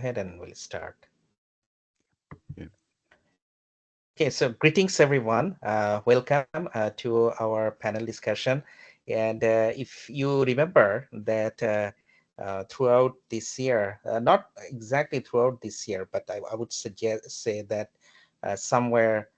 ahead and we'll start. Yeah. Okay, so greetings everyone. Welcome to our panel discussion. And if you remember that throughout this year, not exactly throughout this year, but I would say that somewhere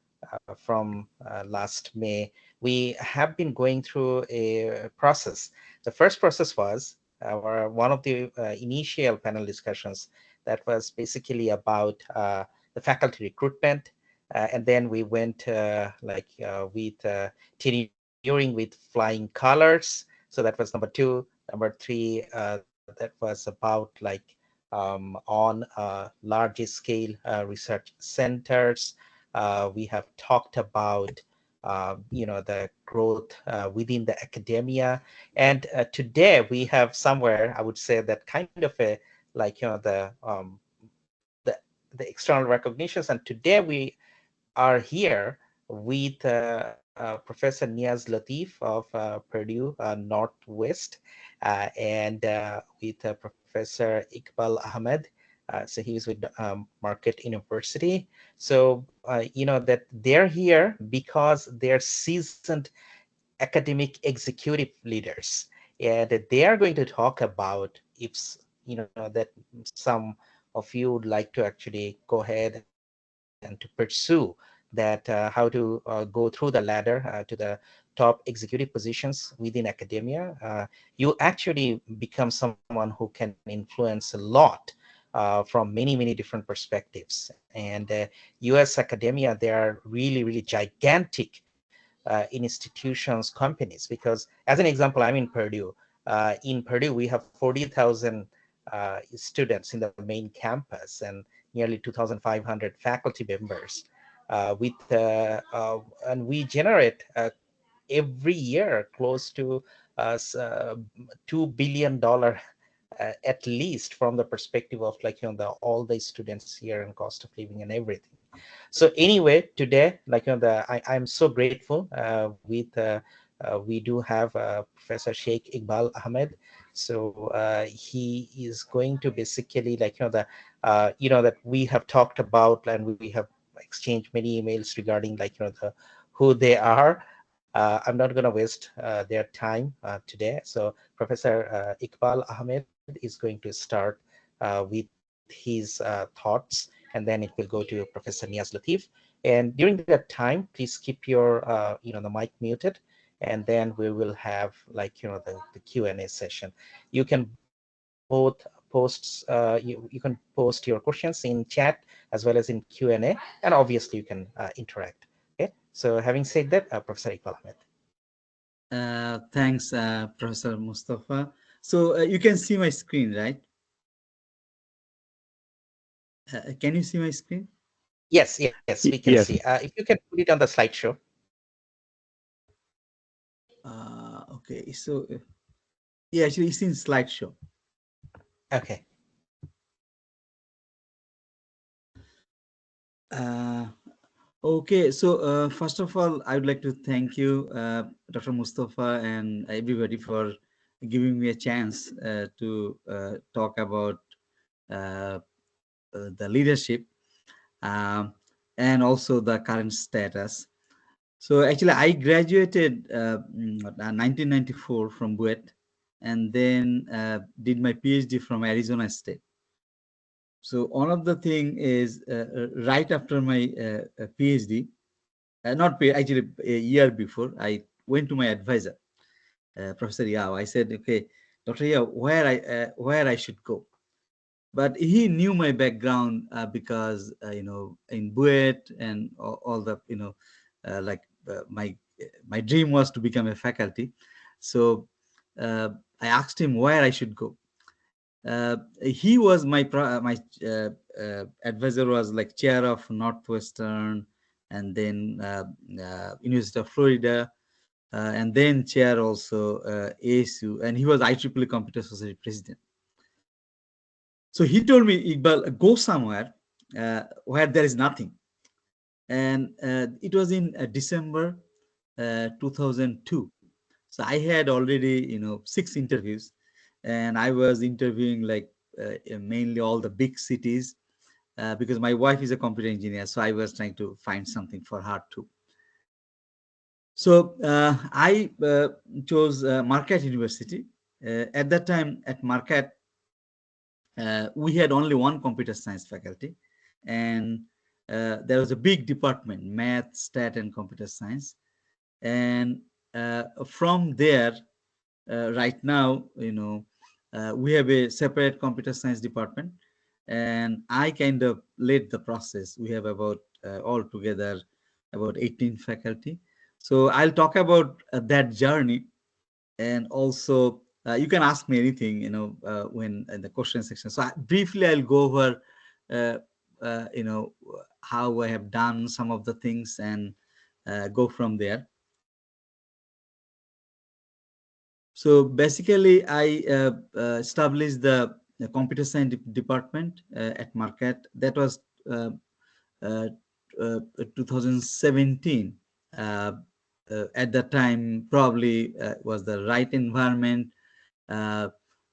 from last May, we have been going through a process. The first process was one of the initial panel discussions that was basically about the faculty recruitment, and then we went with tenure with flying colors. So that was number two. Number three, that was about like on large scale research centers. We have talked about the growth within the academia, and today we have somewhere, I would say, that kind of a like the the external recognitions. And today we are here with Professor Niaz Latif of Purdue Northwest, and with Professor Iqbal Ahamed. So he is with Marquette University. So, that they're here because they're seasoned academic executive leaders. And they are going to talk about if, that some of you would like to actually go ahead and to pursue that, how to go through the ladder to the top executive positions within academia. You actually become someone who can influence a lot from many different perspectives. And US academia, they are really gigantic institutions, companies, because as an example, I'm in Purdue. In Purdue, we have 40,000 students in the main campus and nearly 2,500 faculty members. And we generate every year close to $2 billion at least, from the perspective of all the students here and cost of living and everything. So anyway, today, I'm so grateful we do have Professor Shaikh Iqbal Ahamed. So he is going to basically that we have talked about, and we have exchanged many emails regarding who they are. I'm not going to waste their time today. So Professor Iqbal Ahmed is going to start with his thoughts, and then it will go to Professor Niaz Latif. And during that time, please keep your the mic muted, and then we will have the Q&A session. You can both you can post your questions in chat as well as in Q&A, and obviously you can interact. Okay. So having said that, Professor Iqbal Ahmed. Thanks, Professor Mustafa. So you can see my screen, right? Can you see my screen? Yes, we can see. Yes. If you can put it on the slideshow. Okay, so yeah, actually it's in slideshow. Okay. Uh, okay, so first of all, I would like to thank you, Dr. Mustafa, and everybody for giving me a chance to talk about uh, the leadership, um, and also the current status. So actually, I graduated 1994 from BUET, and then did my PhD from Arizona State. So one of the thing is right after my PhD, actually a year before, I went to my advisor, Professor Yao. I said, okay, Dr. Yao, where I should go. But he knew my background because in BUET and all the like my dream was to become a faculty. So I asked him where I should go. He was my advisor, was like chair of Northwestern, and then University of Florida, and then chair also ASU, and he was IEEE Computer Society president. So he told me, Iqbal, go somewhere where there is nothing. And it was in December 2002. So I had already, 6 interviews, and I was interviewing like mainly all the big cities, because my wife is a computer engineer, so I was trying to find something for her too. So I chose Marquette University. At that time, at Marquette, we had only one computer science faculty, and there was a big department, math, stat, and computer science. And from there, right now, we have a separate computer science department, and I kind of led the process. We have about altogether about 18 faculty. So I'll talk about that journey, and also you can ask me anything, when in the question section. So briefly, I'll go over, uh, how I have done some of the things, and go from there. So basically, I established the computer science department at Marquette. That was uh, uh, 2017. Uh, at that time, probably was the right environment. Uh,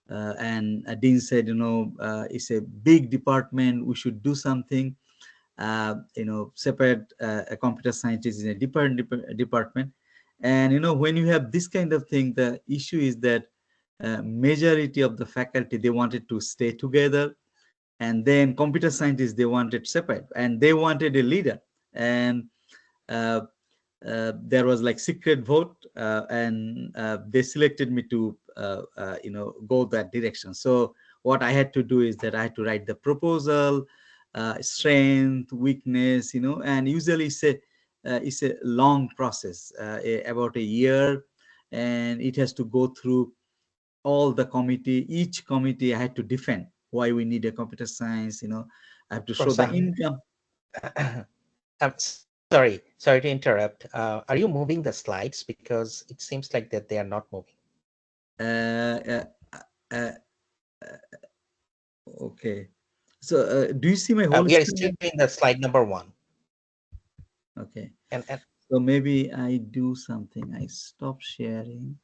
and Dean said, it's a big department. We should do something. Separate a computer scientist in a different department. And when you have this kind of thing, the issue is that majority of the faculty, they wanted to stay together, and then computer scientists, they wanted separate, and they wanted a leader. And uh, there was like secret vote, and they selected me to go that direction. So what I had to do is that I had to write the proposal, strength, weakness, and usually it's a long process, about a year, and it has to go through all the committee. Each committee I had to defend why we need a computer science. I have to show the Professor, income. I'm sorry to interrupt. Are you moving the slides? Because it seems like that they are not moving. uh, uh, okay. So do you see my whole We are still screen? in the slide number one. Okay. And So maybe I do something. I stop sharing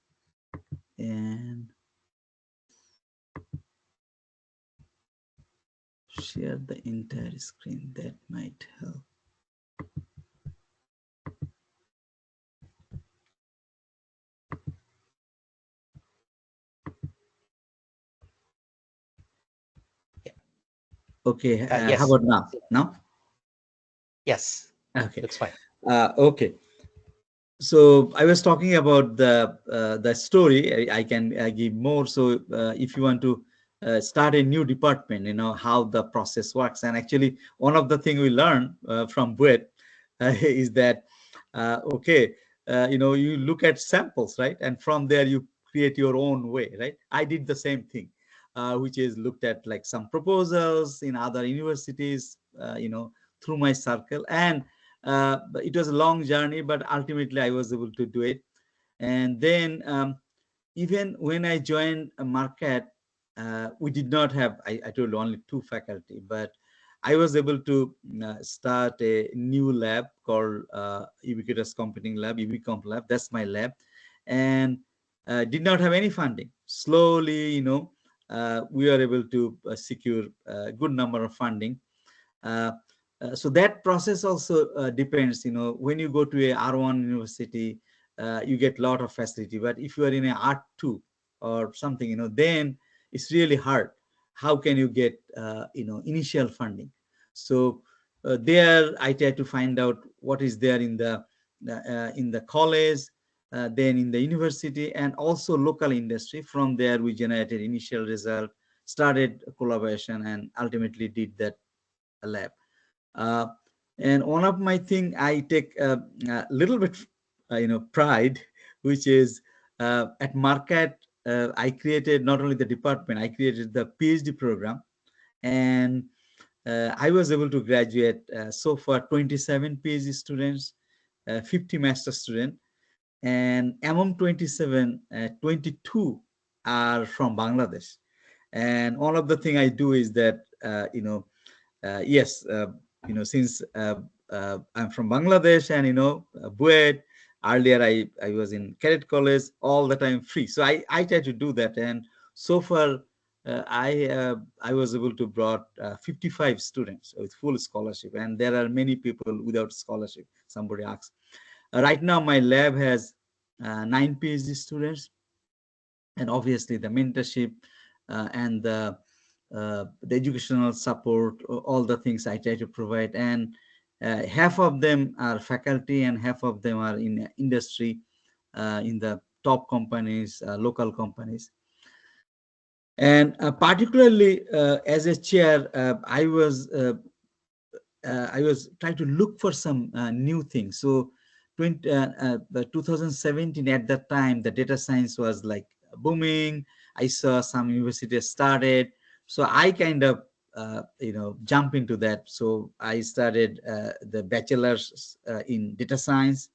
and share the entire screen. That might help. yeah, Okay. How yes, about now? Now? yes, Okay. looks fine. Okay. So I was talking about the story. I can give more. So if you want to start a new department, how the process works. And actually, one of the things we learned from Buet is that okay, you look at samples, right, and from there you create your own way, right? I did the same thing, which is looked at like some proposals in other universities, through my circle. And but it was a long journey, but ultimately I was able to do it. And then even when I joined Marquette, we did not have, I told you, only two faculty, but I was able to start a new lab called Ubiquitous Computing Lab, UbiComp Lab. That's my lab. And did not have any funding. Slowly, we were able to secure a good number of funding. Uh, so that process also depends. When you go to a R1 university, you get a lot of facility. But if you are in a R2 or something, then it's really hard. How can you get initial funding? So there, I try to find out what is there in the college, then in the university, and also local industry. From there, we generated initial result, started collaboration, and ultimately did that lab. Uh, and one of my thing I take a little bit, pride, which is at Marquette, I created not only the department, I created the PhD program, and I was able to graduate so far 27 PhD students, 50 master students, and among 27, 22 are from Bangladesh. And one of the thing I do is that, yes, since I'm from Bangladesh, and Buet, earlier I was in cadet college, all the time free. So I try to do that. And so far, I was able to brought 55 students with full scholarship, and there are many people without scholarship. Somebody asked. Right now, my lab has 9 PhD students, and obviously the mentorship and the educational support, all the things I try to provide, and half of them are faculty and half of them are in industry, in the top companies, local companies. And particularly as a chair, I was trying to look for some new things. So, 2017, at that time, the data science was like booming. I saw some universities started, so I kind of jump into that. So I started the bachelor's in data science,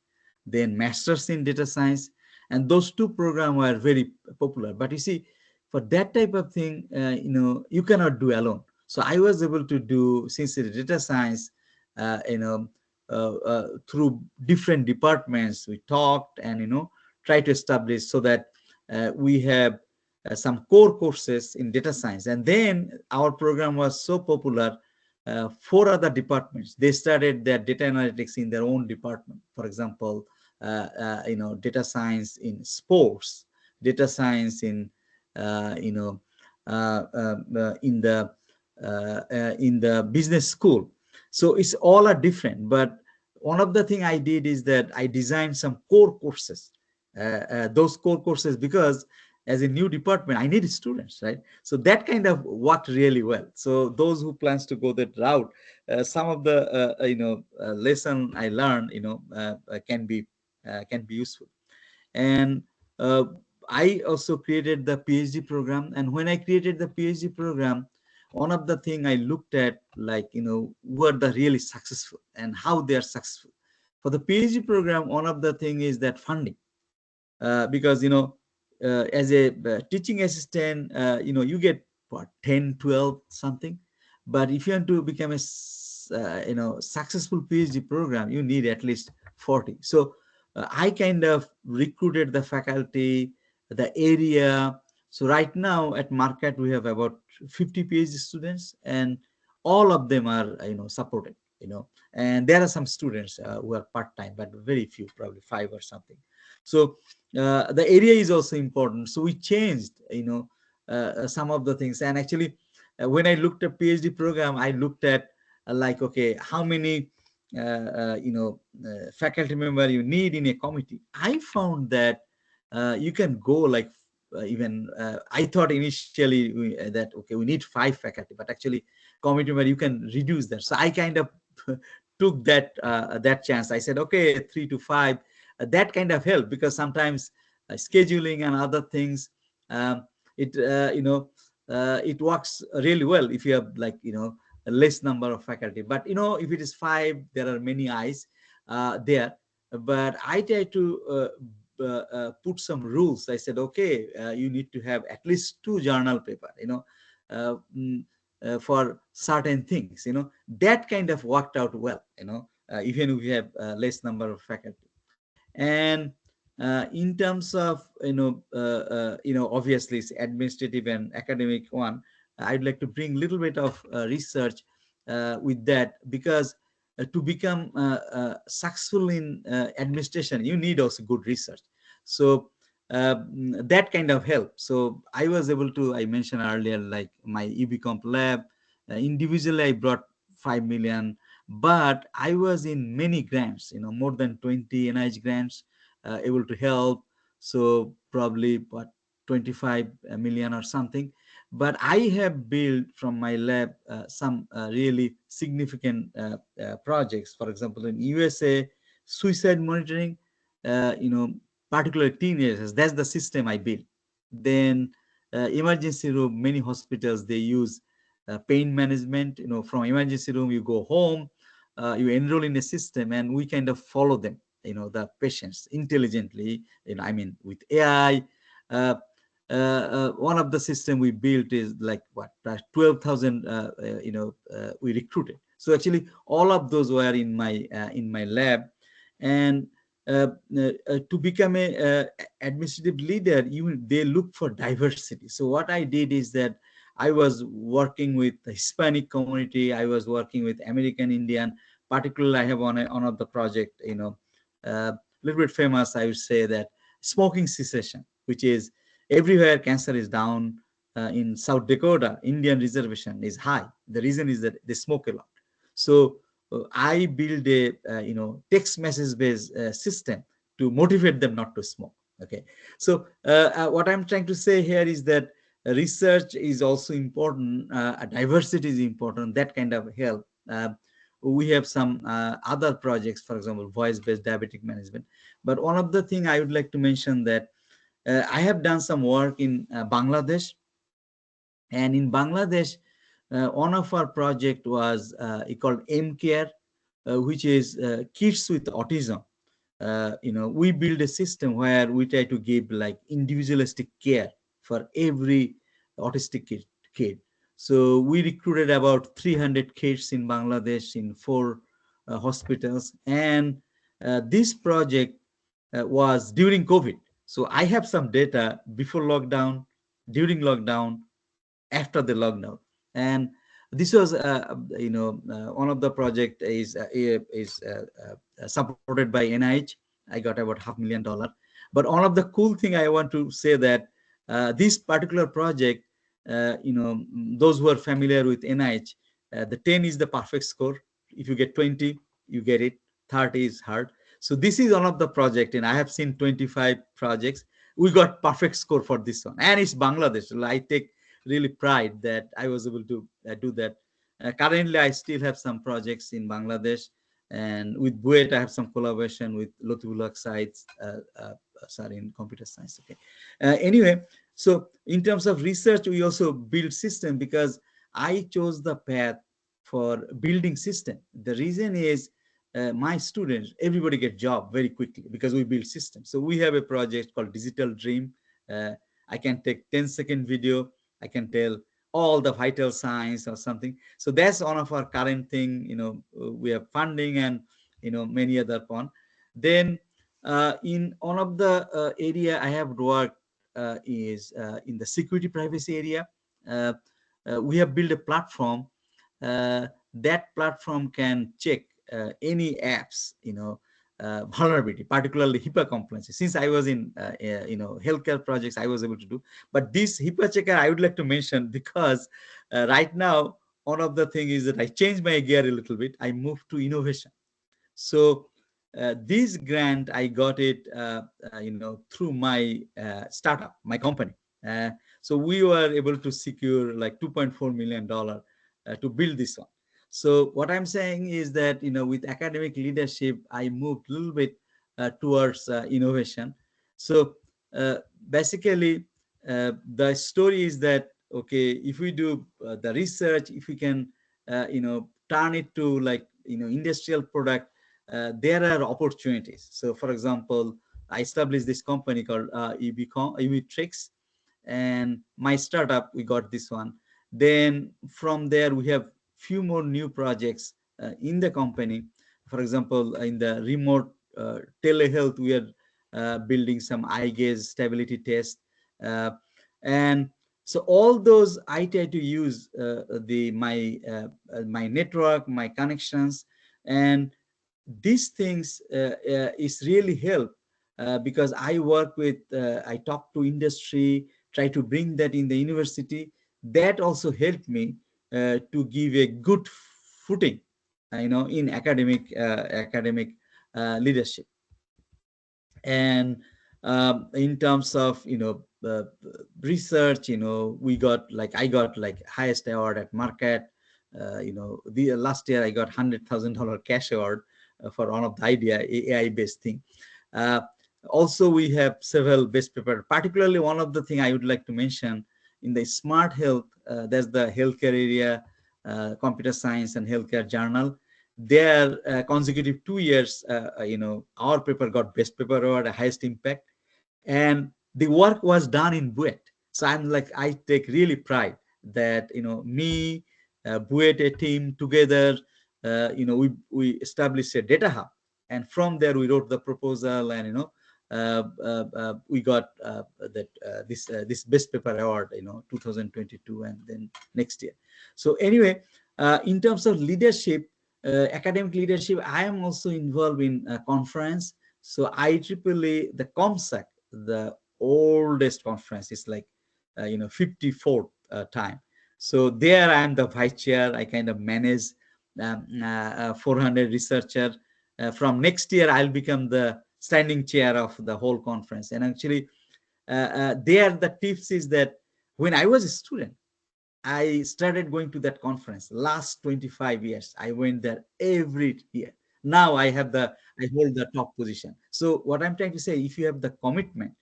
then master's in data science, and those two programs were very popular. But you see, for that type of thing, you cannot do alone. So I was able to do, since it's data science, through different departments, we talked and try to establish so that we have some core courses in data science. And then our program was so popular, 4 other departments, they started their data analytics in their own department. For example, data science in sports, data science in in the business school. So it's all are different. But one of the thing I did is that I designed some core courses. Those core courses, because as a new department, I need students, right? So that kind of worked really well. So those who plans to go that route, some of the lesson I learned, can be useful. And uh, I also created the PhD program. And when I created the PhD program, one of the thing I looked at, like, who are the really successful and how they are successful. For the PhD program, one of the thing is that funding, because as a teaching assistant, you get what, 10, 12 something. But if you want to become a successful PhD program, you need at least 40. So I kind of recruited the faculty, the area. So right now at Marquette we have about 50 PhD students, and all of them are supported. And there are some students who are part-time, but very few, probably 5 or something. So the area is also important. So we changed some of the things. And actually, when I looked at PhD program, I looked at like, okay, how many faculty member you need in a committee. I found that you can go like even I thought initially that okay, we need 5 faculty, but actually committee member you can reduce that. So I kind of took that chance. I said, okay, 3 to 5. That kind of helped, because sometimes scheduling and other things, it it works really well if you have like a less number of faculty. But if it is 5, there are many eyes there. But I try to put some rules. I said, okay, you need to have at least 2 journal paper, uh, mm, for certain things. That kind of worked out well. Even if we have less number of faculty. And in terms of obviously it's administrative and academic one, I'd like to bring a little bit of research with that, because to become successful in administration, you need also good research. So that kind of help. So I was able to, I mentioned earlier, like my EBComp lab, individually I brought 5 million, but I was in many grants, more than 20 NIH grants, able to help. So probably what, 25 million or something. But I have built from my lab some really significant projects. For example, in USA, suicide monitoring, particularly teenagers, that's the system I built. Then emergency room, many hospitals, they use pain management. From emergency room, you go home, you enroll in a system, and we kind of follow them, the patients intelligently, I mean, with AI. One of the system we built is like what, 12,000 we recruited. So actually all of those were in my lab. And to become a administrative leader, they look for diversity. So what I did is that I was working with the Hispanic community. I was working with American Indian. Particularly, I have on of the project, a little bit famous, I would say, that smoking cessation, which is everywhere cancer is down. In South Dakota, Indian reservation is high. The reason is that they smoke a lot. So I build a text message based system to motivate them not to smoke. Okay, so what I'm trying to say here is that research is also important. Diversity is important. That kind of help. We have some other projects, for example, voice-based diabetic management. But one of the thing I would like to mention that I have done some work in Bangladesh, and in Bangladesh, one of our project was called M Care, which is kids with autism. We build a system where we try to give like individualistic care for every autistic kid. So we recruited about 300 kids in Bangladesh in 4 hospitals, and this project was during COVID. So I have some data before lockdown, during lockdown, after the lockdown. And this was one of the project is supported by NIH. I got about $500,000. But one of the cool thing I want to say that this particular project, those who are familiar with NIH, the 10 is the perfect score. If you get 20, you get it. 30 is hard. So this is one of the project, and I have seen 25 projects. We got perfect score for this one, and it's Bangladesh. I take really pride that I was able to do that. Currently, I still have some projects in Bangladesh, and with Buet, I have some collaboration with Lotibulak sites, sorry, in computer science. Okay. Anyway, so in terms of research, we also build system because I chose the path for building system. The reason is my students, everybody get job very quickly because we build systems. So we have a project called Digital Dream. Uh, I can take 10-second video. I can tell all the vital signs or something. So that's one of our current thing. We have funding and many other one. Then in one of the area I have worked is in the security privacy area. Uh, we have built a platform. That platform can check any apps, vulnerability, particularly HIPAA compliance. Since I was in healthcare projects, I was able to do. But this HIPAA checker I would like to mention because right now one of the thing is that I changed my gear a little bit. I moved to innovation. So this grant I got it through my startup, my company. So we were able to secure like $2.4 million to build this one. So what I'm saying is that with academic leadership, I moved a little bit towards innovation. So basically, the story is that okay, if we do the research, if we can turn it to like industrial product, there are opportunities. So for example, I established this company called Tricks, and my startup, we got this one. Then from there we have few more new projects in the company. For example, in the remote telehealth, we are building some eye gaze stability test, uh, and so all those I try to use my network, my connections, and these things is really help because I work with I talk to industry, try to bring that in the university. That also helped me to give a good footing in academic leadership. And in terms of research, we got like I got like highest award at Marquette. The last year I got $100,000 cash award for one of the idea AI based thing. uh, Also we have several best paper. Particularly one of the thing I would like to mention in the smart health, there's the healthcare area, computer science and healthcare journal. There consecutive 2 years, our paper got best paper award, highest impact, and the work was done in Buet. So I'm like, I take really pride that me, Buet, a team together, we established a data hub, and from there we wrote the proposal, and we got that this best paper award, 2022, and then next year. So anyway, in terms of leadership, academic leadership, I am also involved in a conference. So IEEE, the ComSec, the oldest conference, is like 54th time. So there I am the vice chair. I kind of manage 400 researcher. From next year, I'll become the standing chair of the whole conference. And actually, there the tips is that when I was a student, I started going to that conference. Last 25 years, I went there every year. Now I hold the top position. So what I'm trying to say, if you have the commitment,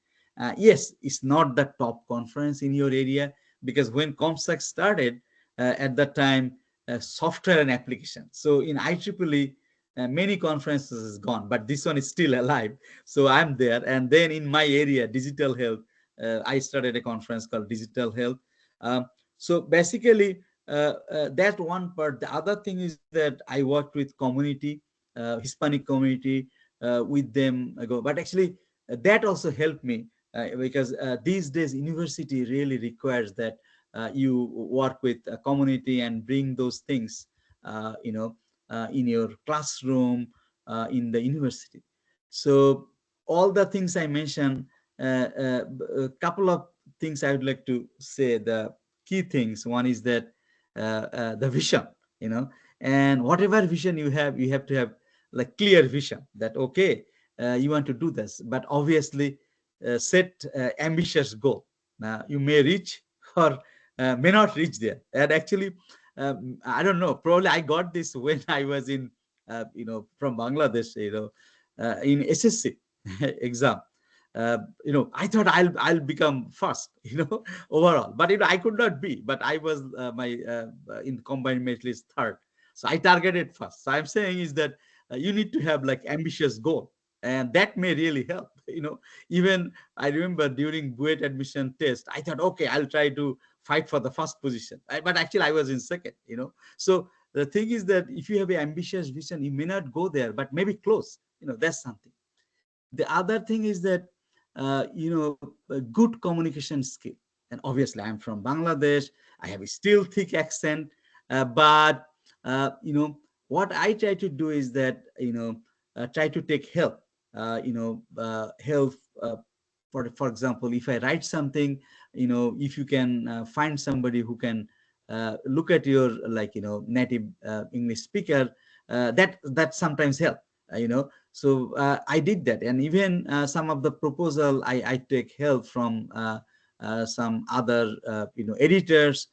yes, it's not the top conference in your area, because when ComSec started, at that time, software and application. So in IEEE, many conferences is gone, but this one is still alive. So I'm there. And then in my area, digital health, I started a conference called Digital Health. Um, so basically, that one part. The other thing is that I worked with community, Hispanic community, with them ago. But actually, that also helped me, because these days university really requires that you work with a community and bring those things, in your classroom, in the university. So all the things I mentioned, a couple of things I would like to say. The key things. One is that the vision, you know, and whatever vision you have to have like clear vision that, okay, you want to do this, but obviously set ambitious goal. Now you may reach or may not reach there. And actually, I don't know, probably I got this when I was in, from Bangladesh, in SSC exam. I thought I'll become first, overall, but I could not be. But I was my in combined merit list third, so I targeted first. So I'm saying is that you need to have like ambitious goal, and that may really help. Even I remember during BUET admission test, I thought, okay, I'll try to fight for the first position, but actually I was in second. So the thing is that if you have an ambitious vision, you may not go there, but maybe close. That's something. The other thing is that a good communication skill. And obviously I'm from Bangladesh, I have a still thick accent, but what I try to do is that try to take help, help, for example, if I write something, if you can find somebody who can look at your, like, native English speaker, that sometimes help, so I did that. And even some of the proposal, I take help from some other editors,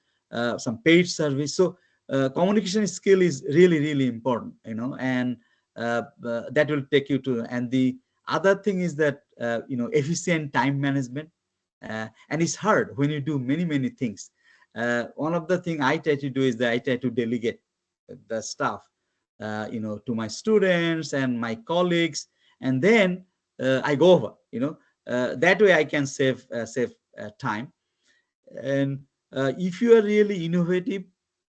some paid service. So communication skill is really, really important, and that will take you to. And the other thing is that efficient time management, and it's hard when you do many, many things. One of the thing I try to do is that I try to delegate the stuff, to my students and my colleagues, and then I go over. That way I can save time. And if you are really innovative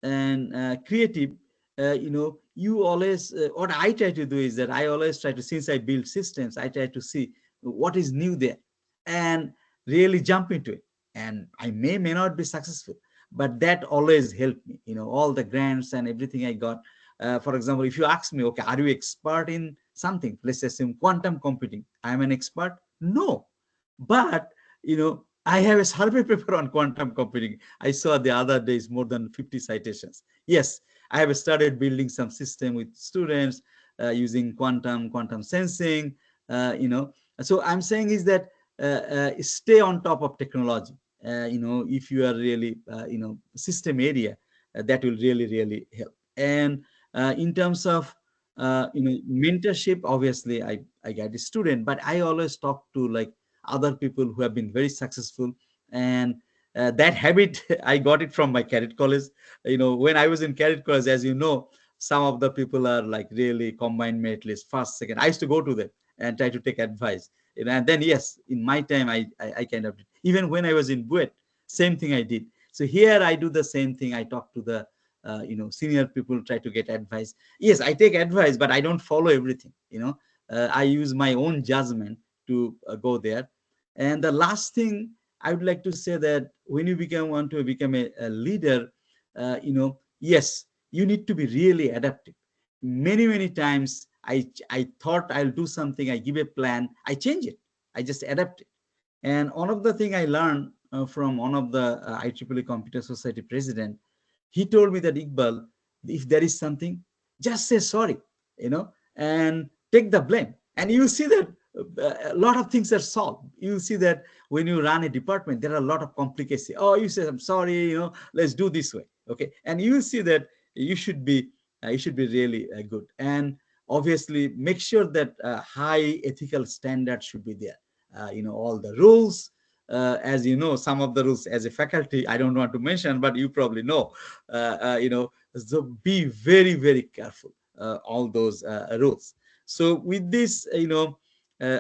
and creative, you always, what I try to do is that I always try to, since I build systems, I try to see what is new there and really jump into it. And I may not be successful, but that always helped me. All the grants and everything I got. For example, if you ask me, okay, are you expert in something? Let's assume quantum computing. I'm an expert? No. But, I have a survey paper on quantum computing. I saw the other days more than 50 citations. Yes, I have started building some system with students using quantum sensing, So I'm saying is that stay on top of technology. If you are really, system area, that will really, really help. And in terms of mentorship, obviously I get a student, but I always talk to like other people who have been very successful. And that habit I got it from my cadet college. When I was in cadet college, as you know, some of the people are like really combined merit list first, second. I used to go to them and try to take advice. And then yes, in my time I kind of did. Even when I was in BUET, same thing I did. So here I do the same thing. I talk to the senior people, try to get advice. Yes, I take advice, but I don't follow everything. I use my own judgment to go there. And the last thing I would like to say that when you want to become a leader, yes, you need to be really adaptive. Many times I thought I'll do something, I give a plan, I change it, I just adapt it. And one of the thing I learned from one of the IEEE Computer Society president, he told me that, Iqbal, if there is something, just say sorry, and take the blame. And you see that a lot of things are solved. You see that when you run a department, there are a lot of complications. Oh, you say, I'm sorry, let's do this way. Okay. And you see that you should be, really good. And obviously make sure that high ethical standards should be there. All the rules, as you know, some of the rules as a faculty, I don't want to mention, but you probably know, so be very careful, all those rules. So with this,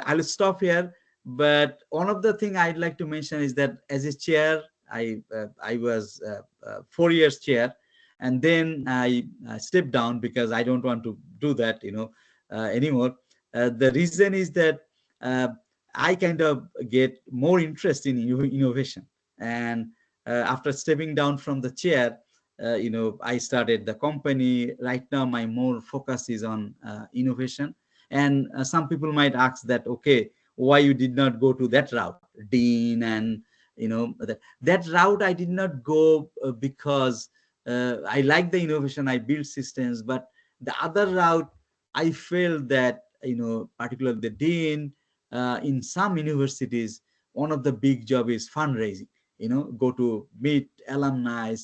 I'll stop here. But one of the thing I'd like to mention is that as a chair, I was 4 years chair, and then I stepped down because I don't want to do that, anymore. The reason is that uh, I kind of get more interest in innovation. And after stepping down from the chair, I started the company. Right now, my more focus is on innovation. And some people might ask that, okay, why you did not go to that route, dean, and that route I did not go because I like the innovation, I build systems. But the other route, I felt that, particularly the dean, in some universities, one of the big job is fundraising, go to meet alumni,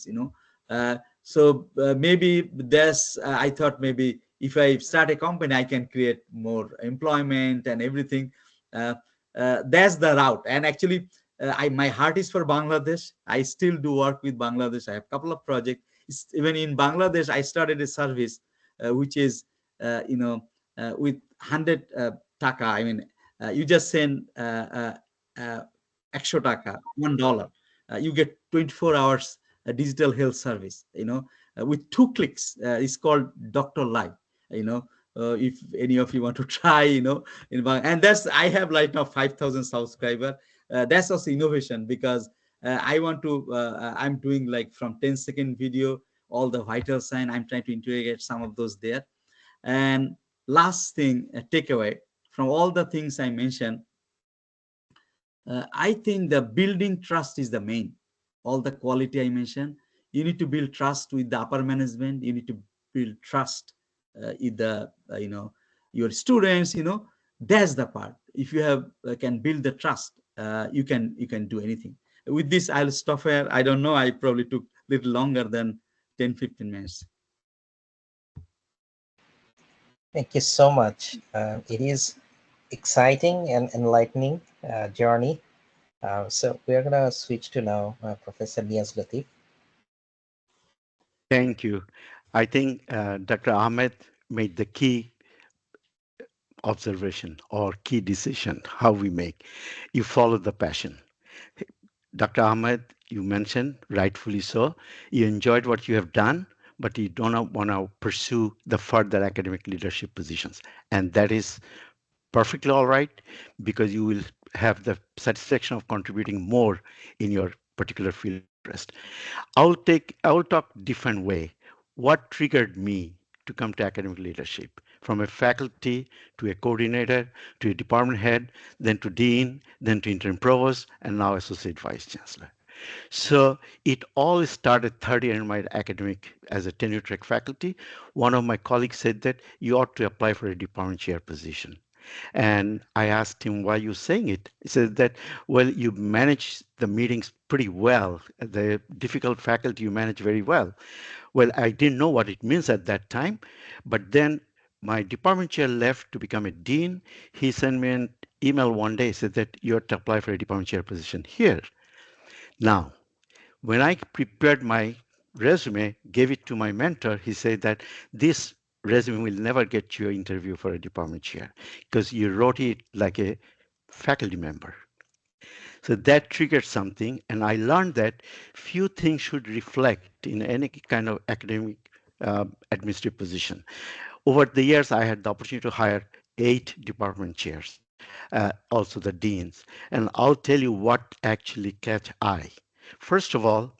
maybe I thought maybe if I start a company, I can create more employment and everything. uh, that's the route. And actually, my heart is for Bangladesh. I still do work with Bangladesh. I have a couple of projects. Even in Bangladesh, I started a service which is with 100 taka. I mean, you just send uh, extra taka, $1. You get 24 hours digital health service, with 2 clicks. It's called Dr. Live, you know. If any of you want to try, and that's, I have right now 5,000 subscriber. That's also innovation, because I want to, I'm doing like from 10-second video, all the vital sign. I'm trying to integrate some of those there. And last thing, takeaway from all the things I mentioned, I think the building trust is the main. All the quality I mentioned, you need to build trust with the upper management. You need to build trust with the, your students. That's the part. If you have can build the trust, you can do anything. With this, I'll stop here. I don't know. I probably took a little longer than 10-15 minutes. Thank you so much. It is exciting and enlightening journey. So we're gonna switch to now Professor Niaz Latif. Thank you. I think Dr. Ahmed made the key observation or key decision how we make. You follow the passion. Dr. Ahmed, you mentioned, rightfully so, you enjoyed what you have done, but you don't want to pursue the further academic leadership positions. And that is perfectly all right, because you will have the satisfaction of contributing more in your particular field of interest. I will talk different way. What triggered me to come to academic leadership? From a faculty to a coordinator to a department head, then to dean, then to interim provost, and now associate vice chancellor. So it all started 30 in my academic as a tenure track faculty. One of my colleagues said that you ought to apply for a department chair position. And I asked him, why are you saying it? He said that, well, you manage the meetings pretty well. The difficult faculty you manage very well. Well, I didn't know what it means at that time. But then my department chair left to become a dean. He sent me an email one day, said that you have to apply for a department chair position here. Now, when I prepared my resume, gave it to my mentor, he said that this resume will never get you an interview for a department chair because you wrote it like a faculty member. So that triggered something, and I learned that few things should reflect in any kind of academic administrative position. Over the years, I had the opportunity to hire 8 department chairs. also the deans. And I'll tell you what actually catch eye. First of all,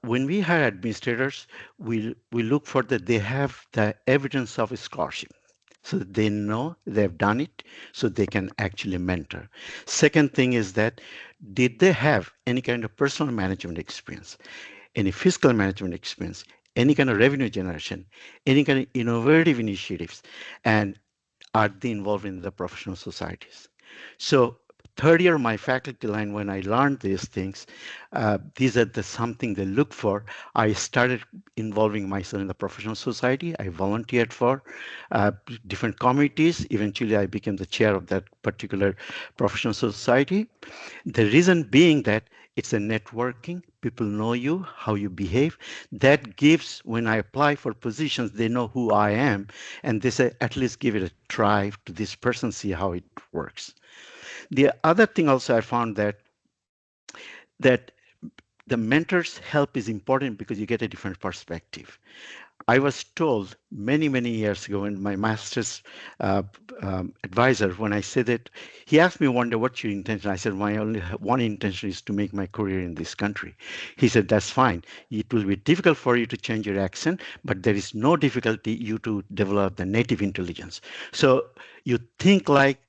when we hire administrators, we look for that they have the evidence of scholarship. So that they know they've done it, so they can actually mentor. Second thing is that did they have any kind of personal management experience, any fiscal management experience, any kind of revenue generation, any kind of innovative initiatives, and are they involved in the professional societies? So third year, my faculty line, when I learned these things, these are the something they look for. I started involving myself in the professional society. I volunteered for uh, different committees. Eventually, I became the chair of that particular professional society. The reason being that it's a networking, people know you, how you behave. That gives, when I apply for positions, they know who I am, and they say, at least give it a try to this person, see how it works. The other thing also I found that the mentor's help is important because you get a different perspective. I was told many, many years ago in my master's uh, advisor, when I said it, he asked me one day, what's your intention? I said, my only one intention is to make my career in this country. He said, that's fine. It will be difficult for you to change your accent, but there is no difficulty you to develop the native intelligence. So you think like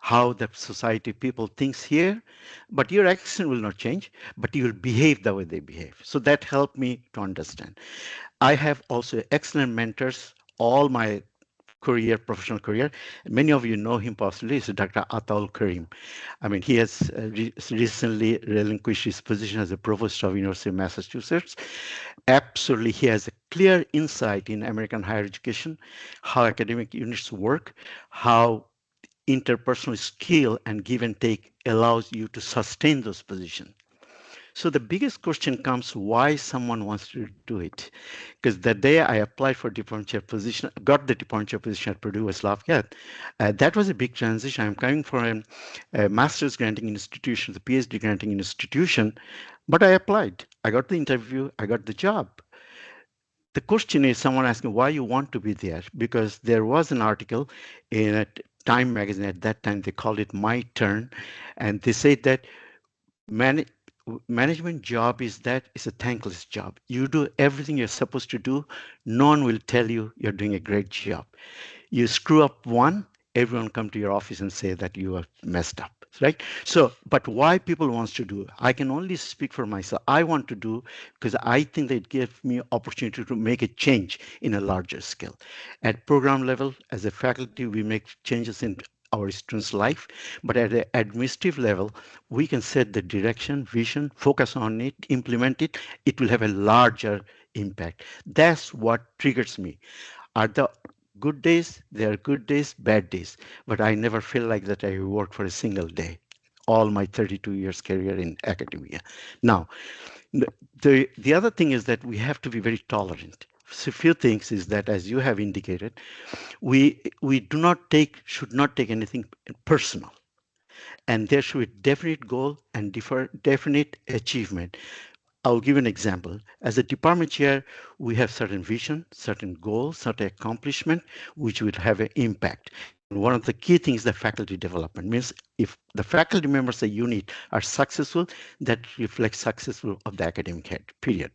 how the society people thinks here, but your accent will not change, but you will behave the way they behave. So that helped me to understand. I have also excellent mentors all my career, professional career. Many of you know him possibly. Is Dr. Ataul Karim. I mean, he has recently relinquished his position as a provost of University of Massachusetts. Absolutely, he has a clear insight in American higher education, how academic units work, how interpersonal skill and give and take allows you to sustain those positions. So the biggest question comes why someone wants to do it. Because the day I applied for department chair position, got the department chair position at Purdue West Lafayette, that was a big transition. I'm coming from a master's granting institution, the PhD granting institution, but I applied. I got the interview, I got the job. The question is someone asking why you want to be there, because there was an article in a Time magazine at that time, they called it My Turn, and they said that man, management job is that it's a thankless job. You do everything you're supposed to do. No one will tell you you're doing a great job. You screw up one, everyone come to your office and say that you have messed up, right? So, but why people wants to do, I can only speak for myself. I want to do because I think that it gives me opportunity to make a change in a larger scale. At program level, as a faculty, we make changes in our students' life, but at the administrative level, we can set the direction, vision, focus on it, implement it. It will have a larger impact. That's what triggers me. Are the good days, there are good days, bad days, but I never feel like that I work for a single day. All my 32 years career in academia. Now, the other thing is that we have to be very tolerant. So few things is that, as you have indicated, we do not take should not take anything personal, and there should be definite goal and definite achievement. I'll give an example. As a department chair, we have certain vision, certain goals, certain accomplishment, which will have an impact. And one of the key things that faculty development means if the faculty members of the unit are successful, that reflects successful of the academic head, period.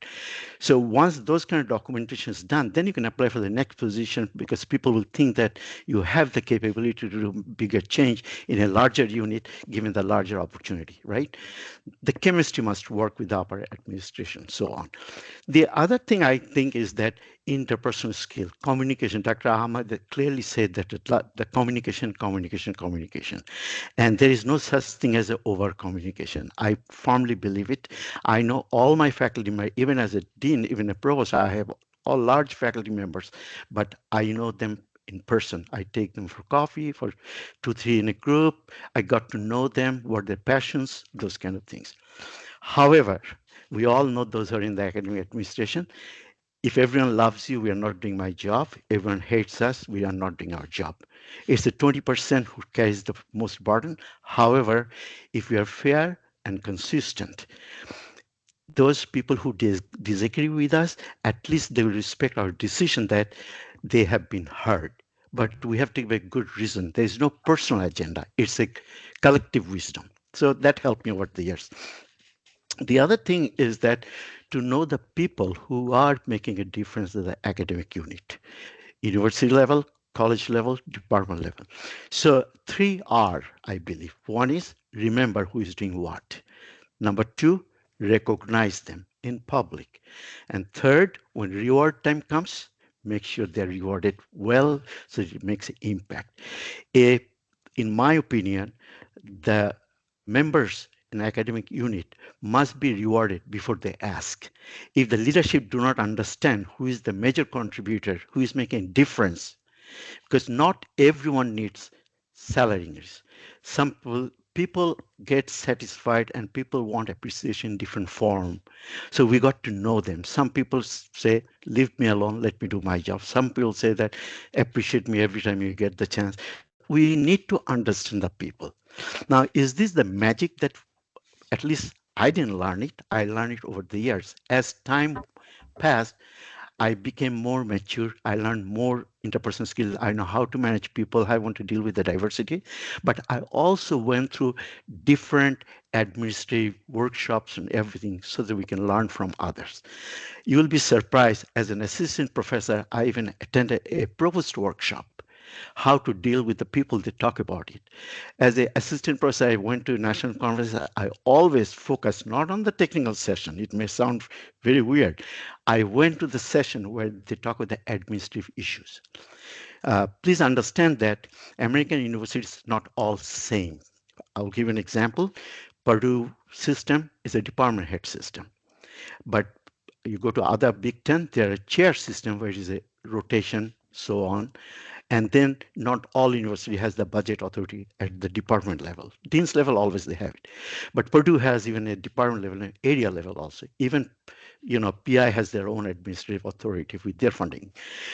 So once those kind of documentation is done, then you can apply for the next position because people will think that you have the capability to do bigger change in a larger unit given the larger opportunity, right? The chemistry must work with the upper administration, so on. The other thing I think is that interpersonal skill, communication. Dr. Ahmed clearly said that the communication, communication, communication. And there is no such thing as a over communication. I firmly believe it. I know all my faculty, even as a dean, even a provost, I have all large faculty members, but I know them in person. I take them for coffee, for 2, 3 in a group. I got to know them, what their passions, those kind of things. However, we all know those are in the academic administration. If everyone loves you, we are not doing my job. Everyone hates us, we are not doing our job. It's the 20% who carries the most burden. However, if we are fair and consistent, those people who disagree with us, at least they will respect our decision that they have been heard. but we have to give a good reason. There is no personal agenda. It's a collective wisdom. So that helped me over the years. The other thing is that to know the people who are making a difference at the academic unit, university level, college level, department level. So three R, I believe. One is remember who is doing what. Number two, recognize them in public. And third, when reward time comes, make sure they're rewarded well so it makes an impact. A, in my opinion, the members in academic unit must be rewarded before they ask. If the leadership do not understand who is the major contributor, who is making a difference, because not everyone needs salary increase. Some people get satisfied and people want appreciation in different form. So we got to know them. Some people say, leave me alone, let me do my job. Some people say that appreciate me every time you get the chance. We need to understand the people. Now, is this the magic that at least I didn't learn it? I learned it over the years. As time passed, I became more mature. I learned more interpersonal skills. I know how to manage people. I want to deal with the diversity. But I also went through different administrative workshops and everything so that we can learn from others. You will be surprised. As an assistant professor, I even attended a provost workshop how to deal with the people that talk about it. As an assistant professor, I went to national conference. I always focus not on the technical session. It may sound very weird. I went to the session where they talk about the administrative issues. Please understand that American universities not all same. I'll give an example. Purdue system is a department head system, but you go to other Big Ten, there are a chair system where it is a rotation, so on. And then not all university has the budget authority at the department level. Dean's level, always they have it. But Purdue has even a department level and area level also. Even, PI has their own administrative authority with their funding.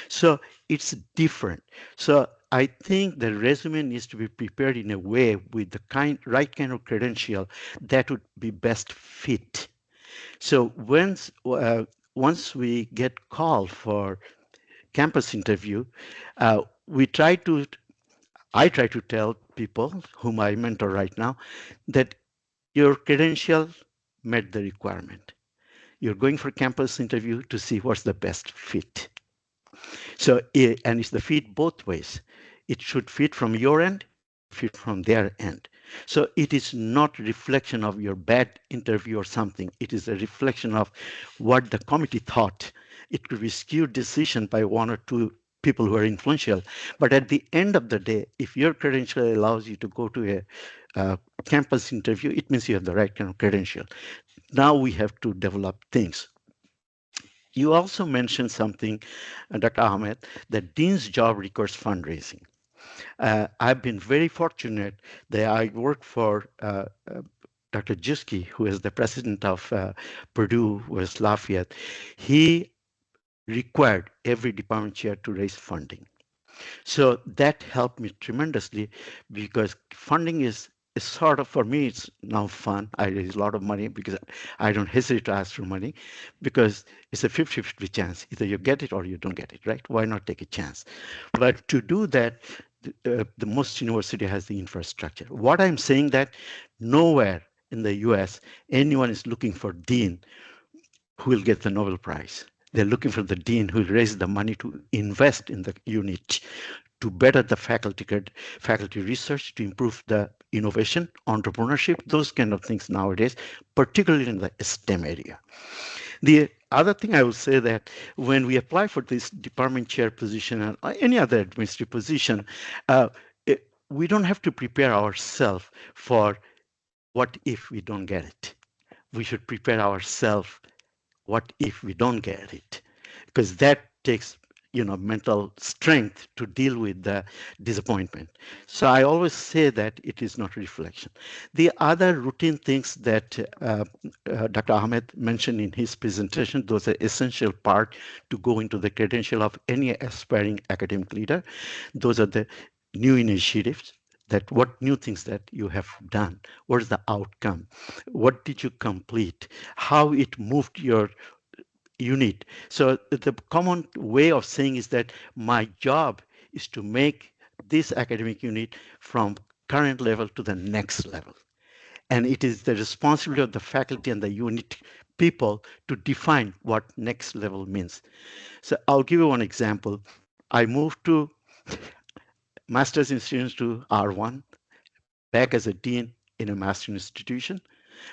So it's different. So I think the resume needs to be prepared in a way with the right kind of credential that would be best fit. So once we get called for campus interview, we try to I try to tell people whom I mentor right now that your credential met the requirement. You're going for campus interview to see what's the best fit. So, and it's the fit both ways. It should fit from your end, it should fit from their end. So it is not reflection of your bad interview or something. It is a reflection of what the committee thought. It could be skewed decision by one or two people who are influential. But at the end of the day, if your credential allows you to go to a campus interview, it means you have the right kind of credential. Now we have to develop things. You also mentioned something, Dr. Ahmed, that dean's job requires fundraising. I've been very fortunate that I work for Dr. Jiski, who is the president of Purdue West Lafayette. He required every department chair to raise funding. So that helped me tremendously because funding is sort of, for me, it's now fun. I raise a lot of money because I don't hesitate to ask for money because it's a 50-50 chance. Either you get it or you don't get it, right? Why not take a chance? But to do that, the most university has the infrastructure. What I'm saying that nowhere in the US, anyone is looking for dean who will get the Nobel Prize. They're looking for the dean who will raise the money to invest in the unit, to better the faculty research, to improve the innovation, entrepreneurship, those kind of things nowadays, particularly in the STEM area. The other thing I would say that when we apply for this department chair position or any other administrative position, we don't have to prepare ourselves for what if we don't get it. We should prepare ourselves what if we don't get it, because that takes mental strength to deal with the disappointment. So I always say that it is not reflection. The other routine things that Dr. Ahmed mentioned in his presentation, those are essential part to go into the credential of any aspiring academic leader. Those are the new initiatives, that what new things that you have done, what is the outcome, what did you complete, how it moved your unit. So the common way of saying is that my job is to make this academic unit from current level to the next level. And it is the responsibility of the faculty and the unit people to define what next level means. So I'll give you one example. I moved to master's institutions to R1, back as a dean in a master's institution.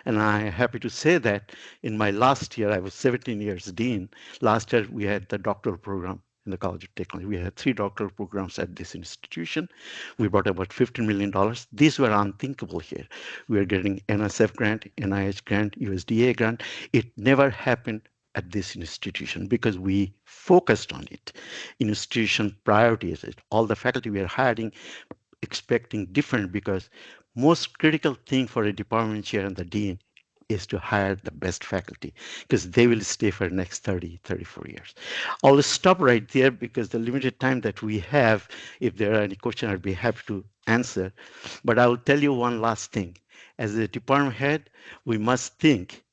And I'm happy to say that in my last year, I was 17 years dean. Last year, we had the doctoral program in the College of Technology. We had 3 doctoral programs at this institution. We brought about $15 million. These were unthinkable here. We were getting NSF grant, NIH grant, USDA grant. It never happened at this institution because we focused on it. Institution prioritized it. All the faculty we are hiring expecting different because most critical thing for a department chair and the dean is to hire the best faculty because they will stay for the next 30, 34 years. I'll stop right there because the limited time that we have, if there are any questions, I'd be happy to answer. But I will tell you one last thing. As a department head, we must think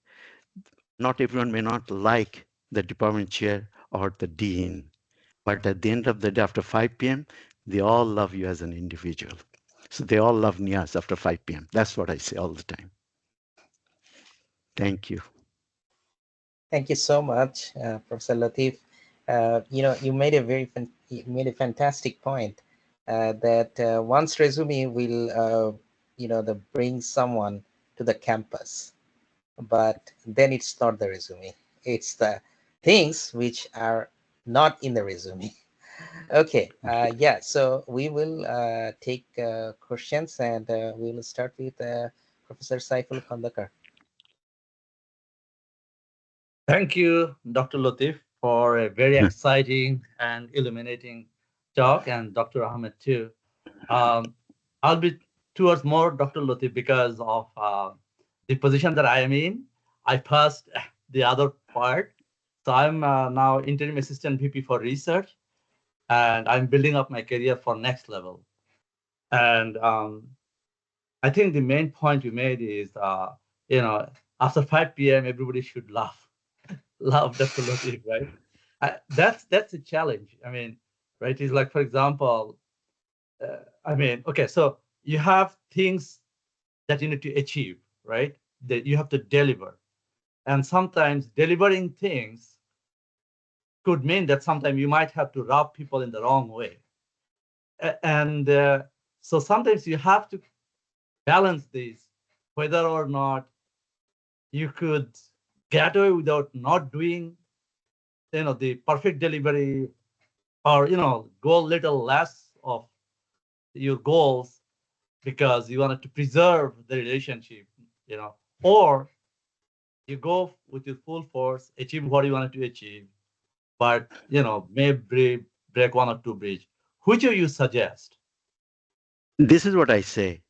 not everyone may not like the department chair or the dean, but at the end of the day, after 5 p.m., they all love you as an individual. So they all love Niaz after 5 p.m. That's what I say all the time. Thank you. Thank you so much, Professor Latif. You made a fantastic point that one's resume will, bring someone to the campus, but then it's not the resume. It's the things which are not in the resume. Okay, yeah, so we will take questions, and we will start with Professor Saiful Khandakar. Thank you, Dr. Latif, for a very exciting and illuminating talk, and Dr. Ahmed too. Um, I'll be towards more Dr. Latif because of the position that I am in. I passed the other part. So I'm now interim assistant VP for research, and I'm building up my career for next level. And I think the main point you made is, after 5 p.m., everybody should laugh. Love Dr. Latif, right? That's a challenge. I mean, right? It's like, for example, okay, so you have things that you need to achieve, right? That you have to deliver. And sometimes delivering things could mean that sometimes you might have to rub people in the wrong way. And so sometimes you have to balance this, whether or not you could get away without not doing, the perfect delivery, or, go a little less of your goals because you wanted to preserve the relationship, or you go with your full force, achieve what you wanted to achieve, but, maybe break one or two bridge. Which do you suggest? This is what I say.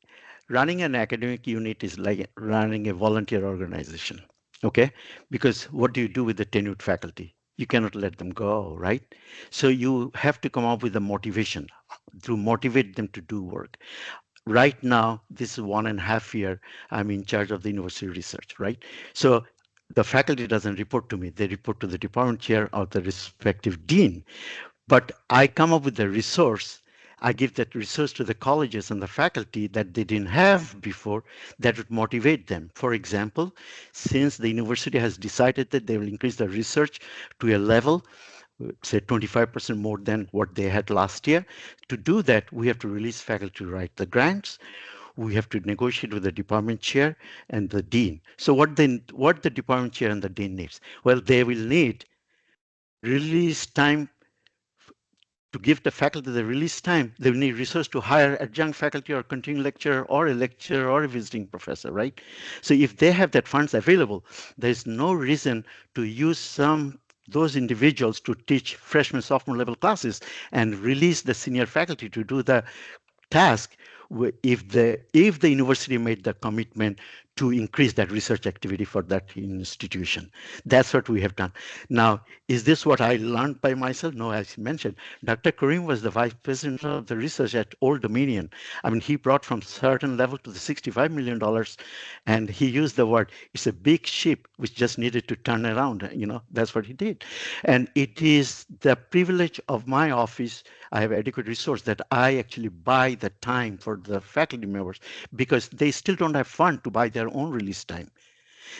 Running an academic unit is like running a volunteer organization, okay? Because what do you do with the tenured faculty? You cannot let them go, right? So you have to come up with a motivation to motivate them to do work. Right now, this is 1.5 year, I'm in charge of the university research, right? So the faculty doesn't report to me. They report to the department chair or the respective dean. But I come up with a resource. I give that resource to the colleges and the faculty that they didn't have before that would motivate them. For example, since the university has decided that they will increase the research to a level, say 25% more than what they had last year, to do that, we have to release faculty to write the grants. We have to negotiate with the department chair and the dean. So what the department chair and the dean needs? Well, they will need release time to give the faculty the release time. They will need resource to hire adjunct faculty or continuing lecturer or a lecturer or a visiting professor, right? So if they have that funds available, there's no reason to use those individuals to teach freshman, sophomore level classes and release the senior faculty to do the task if the university made the commitment to increase that research activity for that institution. That's what we have done. Now, is this what I learned by myself? No, as you mentioned, Dr. Karim was the vice president of the research at Old Dominion. I mean, he brought from certain level to the $65 million, and he used the word, it's a big ship which just needed to turn around. That's what he did. And it is the privilege of my office. I have adequate resource that I actually buy the time for the faculty members because they still don't have fund to buy their own release time.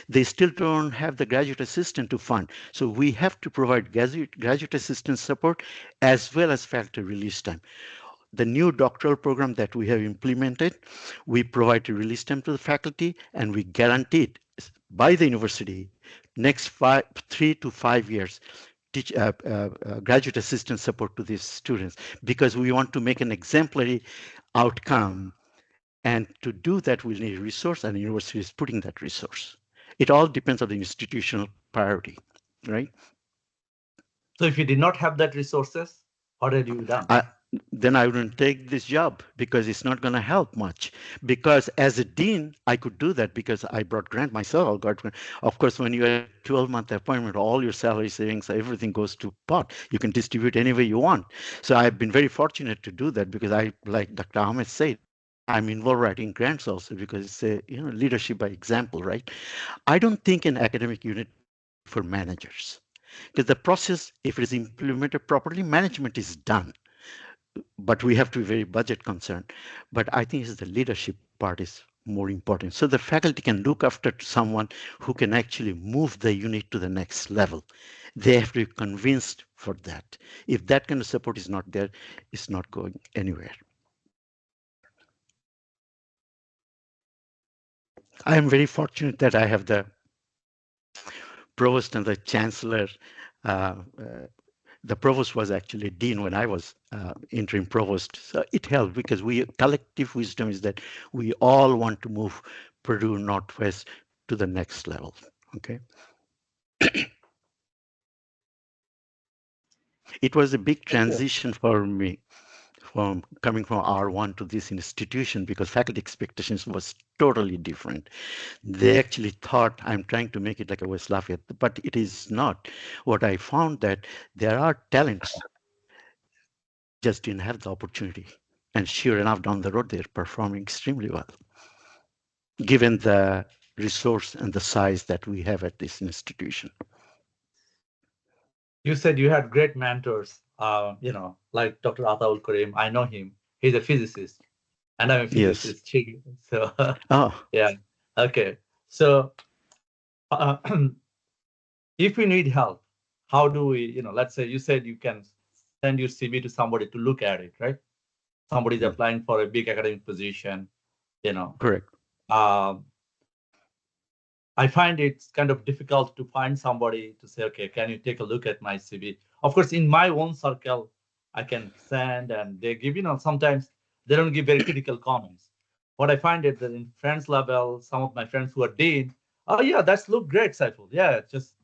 They still don't have the graduate assistant to fund. So we have to provide graduate assistant support as well as faculty release time. The new doctoral program that we have implemented, we provide a release time to the faculty and we guarantee it by the university next 3 to 5 years graduate assistant support to these students because we want to make an exemplary outcome. And to do that, we'll need a resource, and the university is putting that resource. It all depends on the institutional priority, right? So if you did not have that resources, what had you done? Then I wouldn't take this job because it's not going to help much. Because as a dean, I could do that because I brought grant myself. I got grant. Of course, when you have a 12-month appointment, all your salary savings, everything goes to pot. You can distribute any way you want. So I've been very fortunate to do that because I, like Dr. Ahmed said, I'm involved writing grants also because it's a leadership by example, right? I don't think an academic unit for managers because the process, if it is implemented properly, management is done. But we have to be very budget concerned. But I think it's the leadership part is more important. So the faculty can look after someone who can actually move the unit to the next level. They have to be convinced for that. If that kind of support is not there, it's not going anywhere. I am very fortunate that I have the provost and the chancellor. The provost was actually dean when I was interim provost. So it helped because collective wisdom is that we all want to move Purdue Northwest to the next level. Okay. It was a big transition for me from coming from R1 to this institution because faculty expectations was totally different. They actually thought I'm trying to make it like a West Lafayette, but it is not. What I found that there are talents just didn't have the opportunity. And sure enough, down the road, they're performing extremely well, given the resource and the size that we have at this institution. You said you had great mentors, like Dr. Ataul Karim. I know him. He's a physicist, and I'm a physicist too. So, yeah. Okay. So, if we need help, how do we, let's say you said you can send your CV to somebody to look at it, right? Somebody's applying for a big academic position, Correct. I find it's kind of difficult to find somebody to say, okay, can you take a look at my CV? Of course, in my own circle, I can send and they give, sometimes they don't give very critical comments. What I find is that in friends level, some of my friends who are dean, oh yeah, that's look great, Saiful. Yeah, just,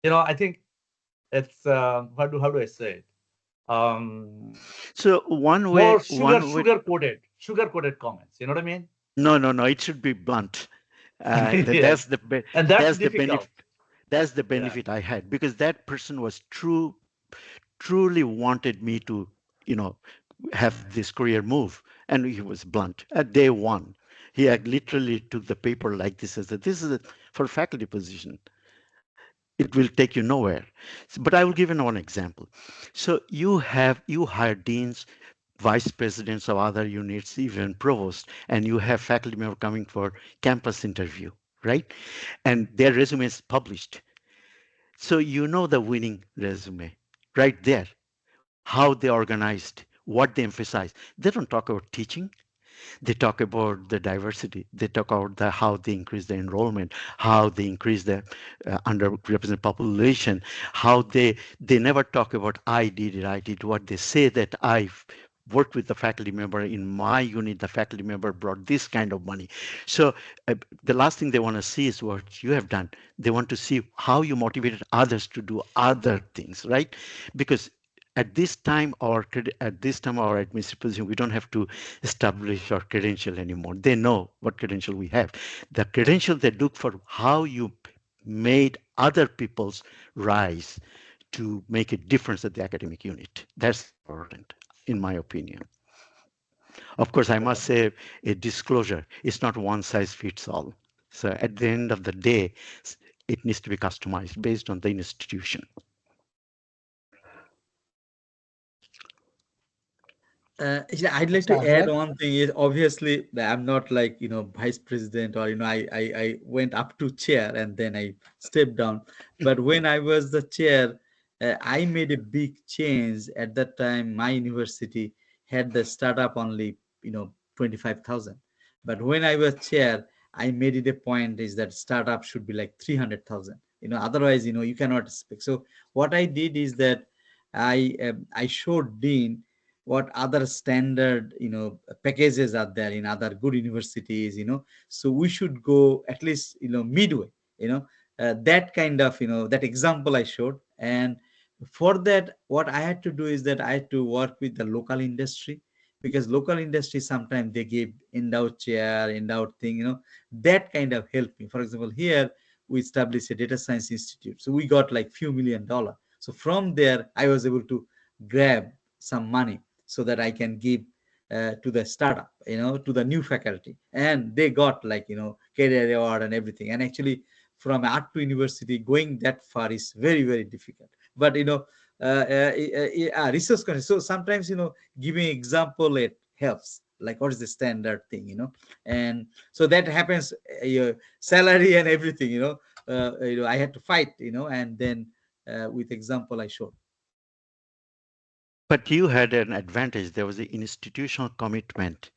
I think it's, how do I say it? So one way, more sugar-coated comments. You know what I mean? No, it should be blunt. Yes. That's the benefit. That's the benefit I had because that person was truly wanted me to, have this career move, and he was blunt at day one. He had literally took the paper like this and said, "This is for faculty position. It will take you nowhere." But I will give you one example. So you hire deans, vice presidents of other units, even provost, and you have faculty member coming for campus interview, right? And their resume is published. So you know the winning resume right there, how they organized, what they emphasize. They don't talk about teaching. They talk about the diversity. They talk about how they increase the enrollment, how they increase the underrepresented population, how they never talk about I did it, I did what they say that I've worked with the faculty member in my unit, the faculty member brought this kind of money. So the last thing they want to see is what you have done. They want to see how you motivated others to do other things, right? Because At this time our admission position, we don't have to establish our credential anymore. They know what credential we have. The credential they look for how you made other people's rise to make a difference at the academic unit. That's important, in my opinion. Of course, I must say a disclosure. It's not one size fits all. So at the end of the day, it needs to be customized based on the institution. Yeah, I'd like Mr. to add Ahmed? one thing is obviously that I'm not like, vice president or, I went up to chair and then I stepped down. But when I was the chair, I made a big change. At that time, my university had the startup only, 25,000. But when I was chair, I made it a point is that startup should be like 300,000. Otherwise, you cannot speak. So what I did is that I showed Dean what other standard packages are there in other good universities. So we should go at least midway. That kind of that example I showed. And for that, what I had to do is that I had to work with the local industry, because local industry sometimes they give endowed chair, endowed thing. That kind of helped me. For example, here we established a data science institute, so we got like few $1 million. So from there I was able to grab some money so that I can give to the startup, to the new faculty. And they got like, career award and everything. And actually, from art to university, going that far is very, very difficult. But, resource content. So sometimes, giving example, it helps. Like, what is the standard thing, And so that happens, your salary and everything, I had to fight, and then with example, I showed. But you had an advantage. There was the institutional commitment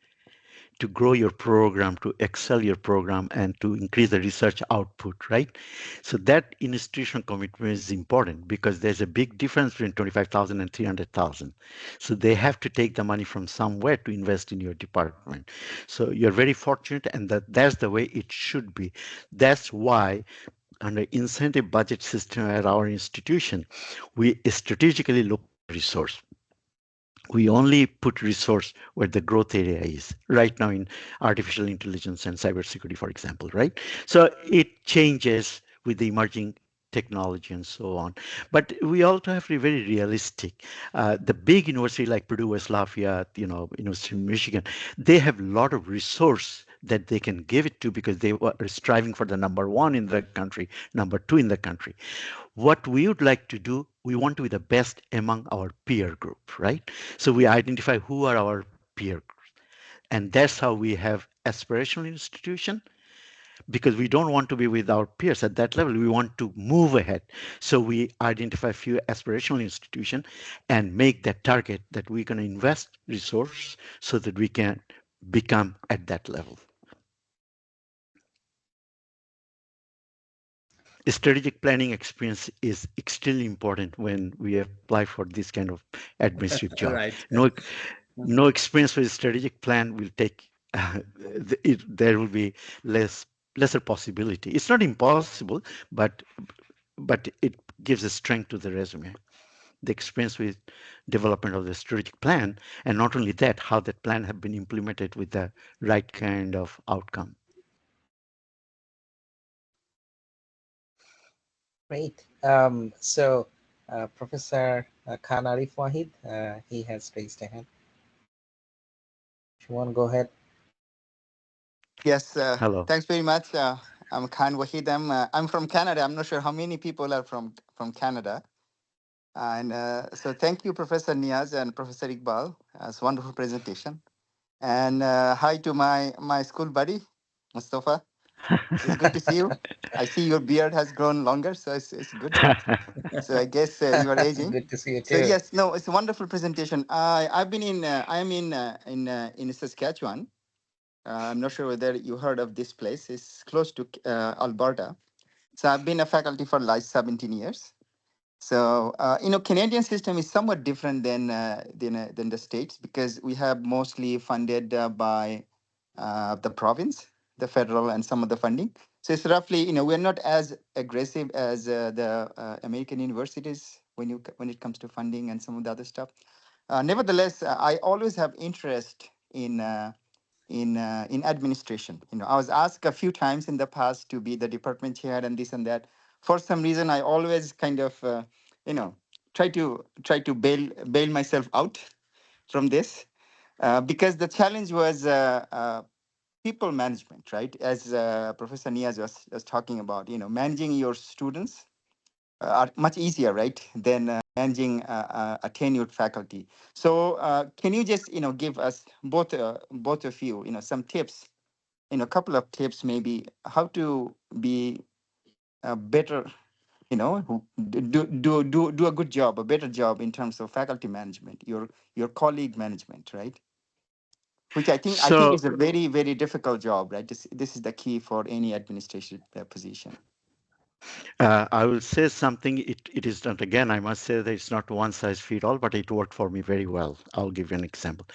to grow your program, to excel your program, and to increase the research output, right? So that institutional commitment is important because there's a big difference between 25,000 and 300,000. So they have to take the money from somewhere to invest in your department. So you're very fortunate, and that's the way it should be. That's why under incentive budget system at our institution, we strategically look for resource. We only put resource where the growth area is right now in artificial intelligence and cybersecurity, for example, right? So it changes with the emerging technology and so on. But we also have to be very realistic. The big university like Purdue West Lafayette, University of Michigan, they have a lot of resource that they can give it to because they are striving for the number one in the country, number two in the country. What we would like to do, we want to be the best among our peer group, right? So we identify who are our peer groups. And that's how we have aspirational institution, because we don't want to be with our peers at that level. We want to move ahead. So we identify a few aspirational institution and make that target that we're going to invest resource so that we can become at that level. Strategic planning experience is extremely important when we apply for this kind of administrative job. Right. No experience with strategic plan will take there will be lesser possibility. It's not impossible, but it gives a strength to the resume. The experience with development of the strategic plan, and not only that, how that plan have been implemented with the right kind of outcome. Great. Professor Khan Arif Wahid, he has raised a hand. If you want to go ahead. Yes, Hello. thanks very much. I'm Khan Wahid. I'm from Canada. I'm not sure how many people are from Canada. And so thank you, Professor Niaz and Professor Iqbal. It's a wonderful presentation. And hi to my school buddy, Mustafa. It's good to see you. I see your beard has grown longer, so it's good. So I guess you are aging. Good to see you So too. yes, no, it's a wonderful presentation. I've been in I'm in Saskatchewan. I'm not sure whether you heard of this place. It's close to Alberta. So I've been a faculty for like 17 years. So Canadian system is somewhat different than the states because we have mostly funded by the province, the federal, and some of the funding. So it's roughly we're not as aggressive as the American universities when it comes to funding and some of the other stuff. Nevertheless, I always have interest in administration. I was asked a few times in the past to be the department chair and this and that. For some reason, I always kind of you know try to bail myself out from this, because the challenge was people management, right? As Professor Niaz was talking about, managing your students are much easier, right, than managing a tenured faculty. So can you just, give us both of you, some tips, a couple of tips maybe how to be better, do a good job, a better job in terms of faculty management, your colleague management, right? Which I think So is a very very difficult job, right? This is the key for any administration position. I will say something. It is not, again, I must say that it's not one size fit all, but it worked for me very well. I'll give you an example.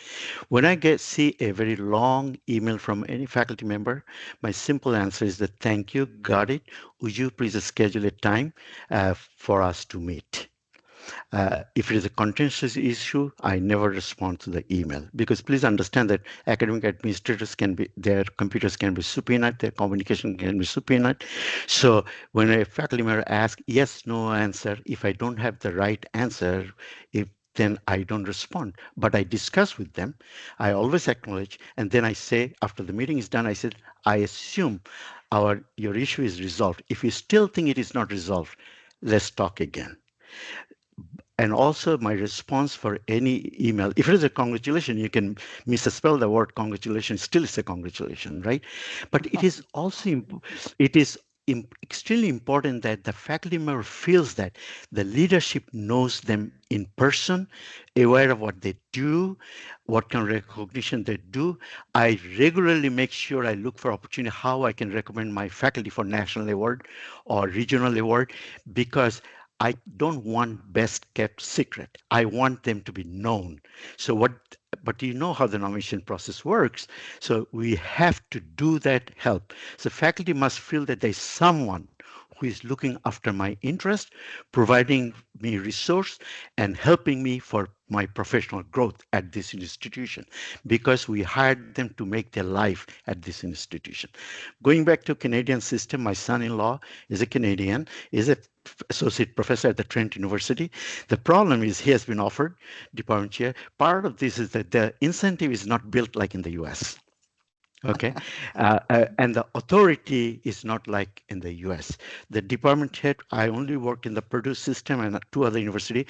When I see a very long email from any faculty member, my simple answer is that thank you, got it. Would you please schedule a time for us to meet? If it is a contentious issue, I never respond to the email, because please understand that academic administrators their computers can be subpoenaed, their communication can be subpoenaed. So when a faculty member asks yes, no answer, if I don't have the right answer, then I don't respond. But I discuss with them. I always acknowledge, and then I say, after the meeting is done, I said, I assume your issue is resolved. If you still think it is not resolved, let's talk again. And also my response for any email, if it is a congratulation, you can misspell the word congratulation, still it's a congratulation, right? But it is also it is extremely important that the faculty member feels that the leadership knows them in person, aware of what they do, what kind of recognition they do. I regularly make sure I look for opportunity how I can recommend my faculty for national award or regional award, because I don't want best kept secret. I want them to be known. But you know how the nomination process works. So we have to do that help. So faculty must feel that there's someone who is looking after my interest, providing me resource and helping me for my professional growth at this institution, because we hired them to make their life at this institution. Going back to Canadian system, my son-in-law is a Canadian, is a associate professor at the Trent University. The problem is he has been offered department chair. Part of this is that the incentive is not built like in the US. Okay, and the authority is not like in the US. The department head, I only worked in the Purdue system and two other university.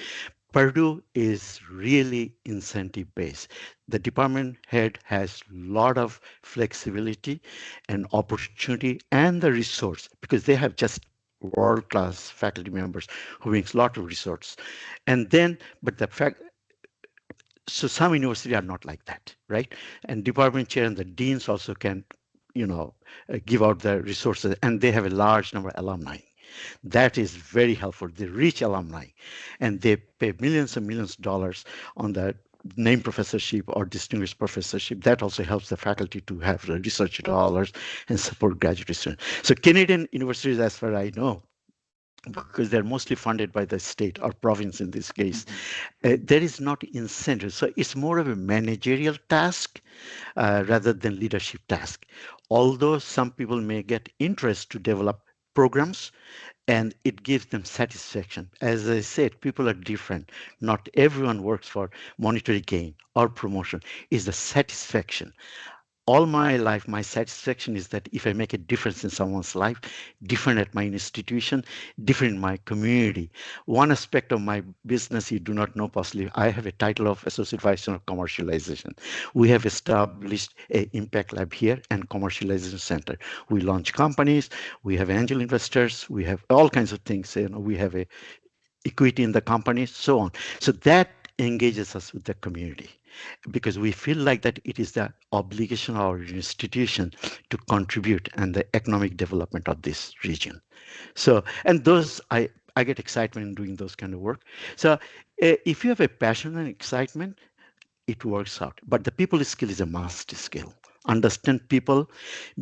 Purdue is really incentive based. The department head has a lot of flexibility and opportunity and the resource, because they have just world-class faculty members who brings a lot of resource. And then, but the fact, so some universities are not like that, right? And department chair and the deans also can, give out the resources, and they have a large number of alumni. That is very helpful. They reach alumni, and they pay millions and millions of dollars on the named professorship or distinguished professorship. That also helps the faculty to have the research dollars and support graduate students. So Canadian universities, as far as I know, because they're mostly funded by the state or province in this case, there is not incentive. So it's more of a managerial task rather than leadership task. Although some people may get interest to develop programs, and it gives them satisfaction. As I said, people are different. Not everyone works for monetary gain or promotion. It's the satisfaction. All my life, my satisfaction is that if I make a difference in someone's life, different at my institution, different in my community. One aspect of my business you do not know possibly, I have a title of Associate Vice Chair of Commercialization. We have established an impact lab here and commercialization center. We launch companies, we have angel investors, we have all kinds of things. We have a equity in the company, so on. So that engages us with the community, because we feel like that it is the obligation of our institution to contribute and the economic development of this region. So, and those, I get excitement in doing those kind of work. So if you have a passion and excitement, it works out. But the people skill is a must skill. Understand people,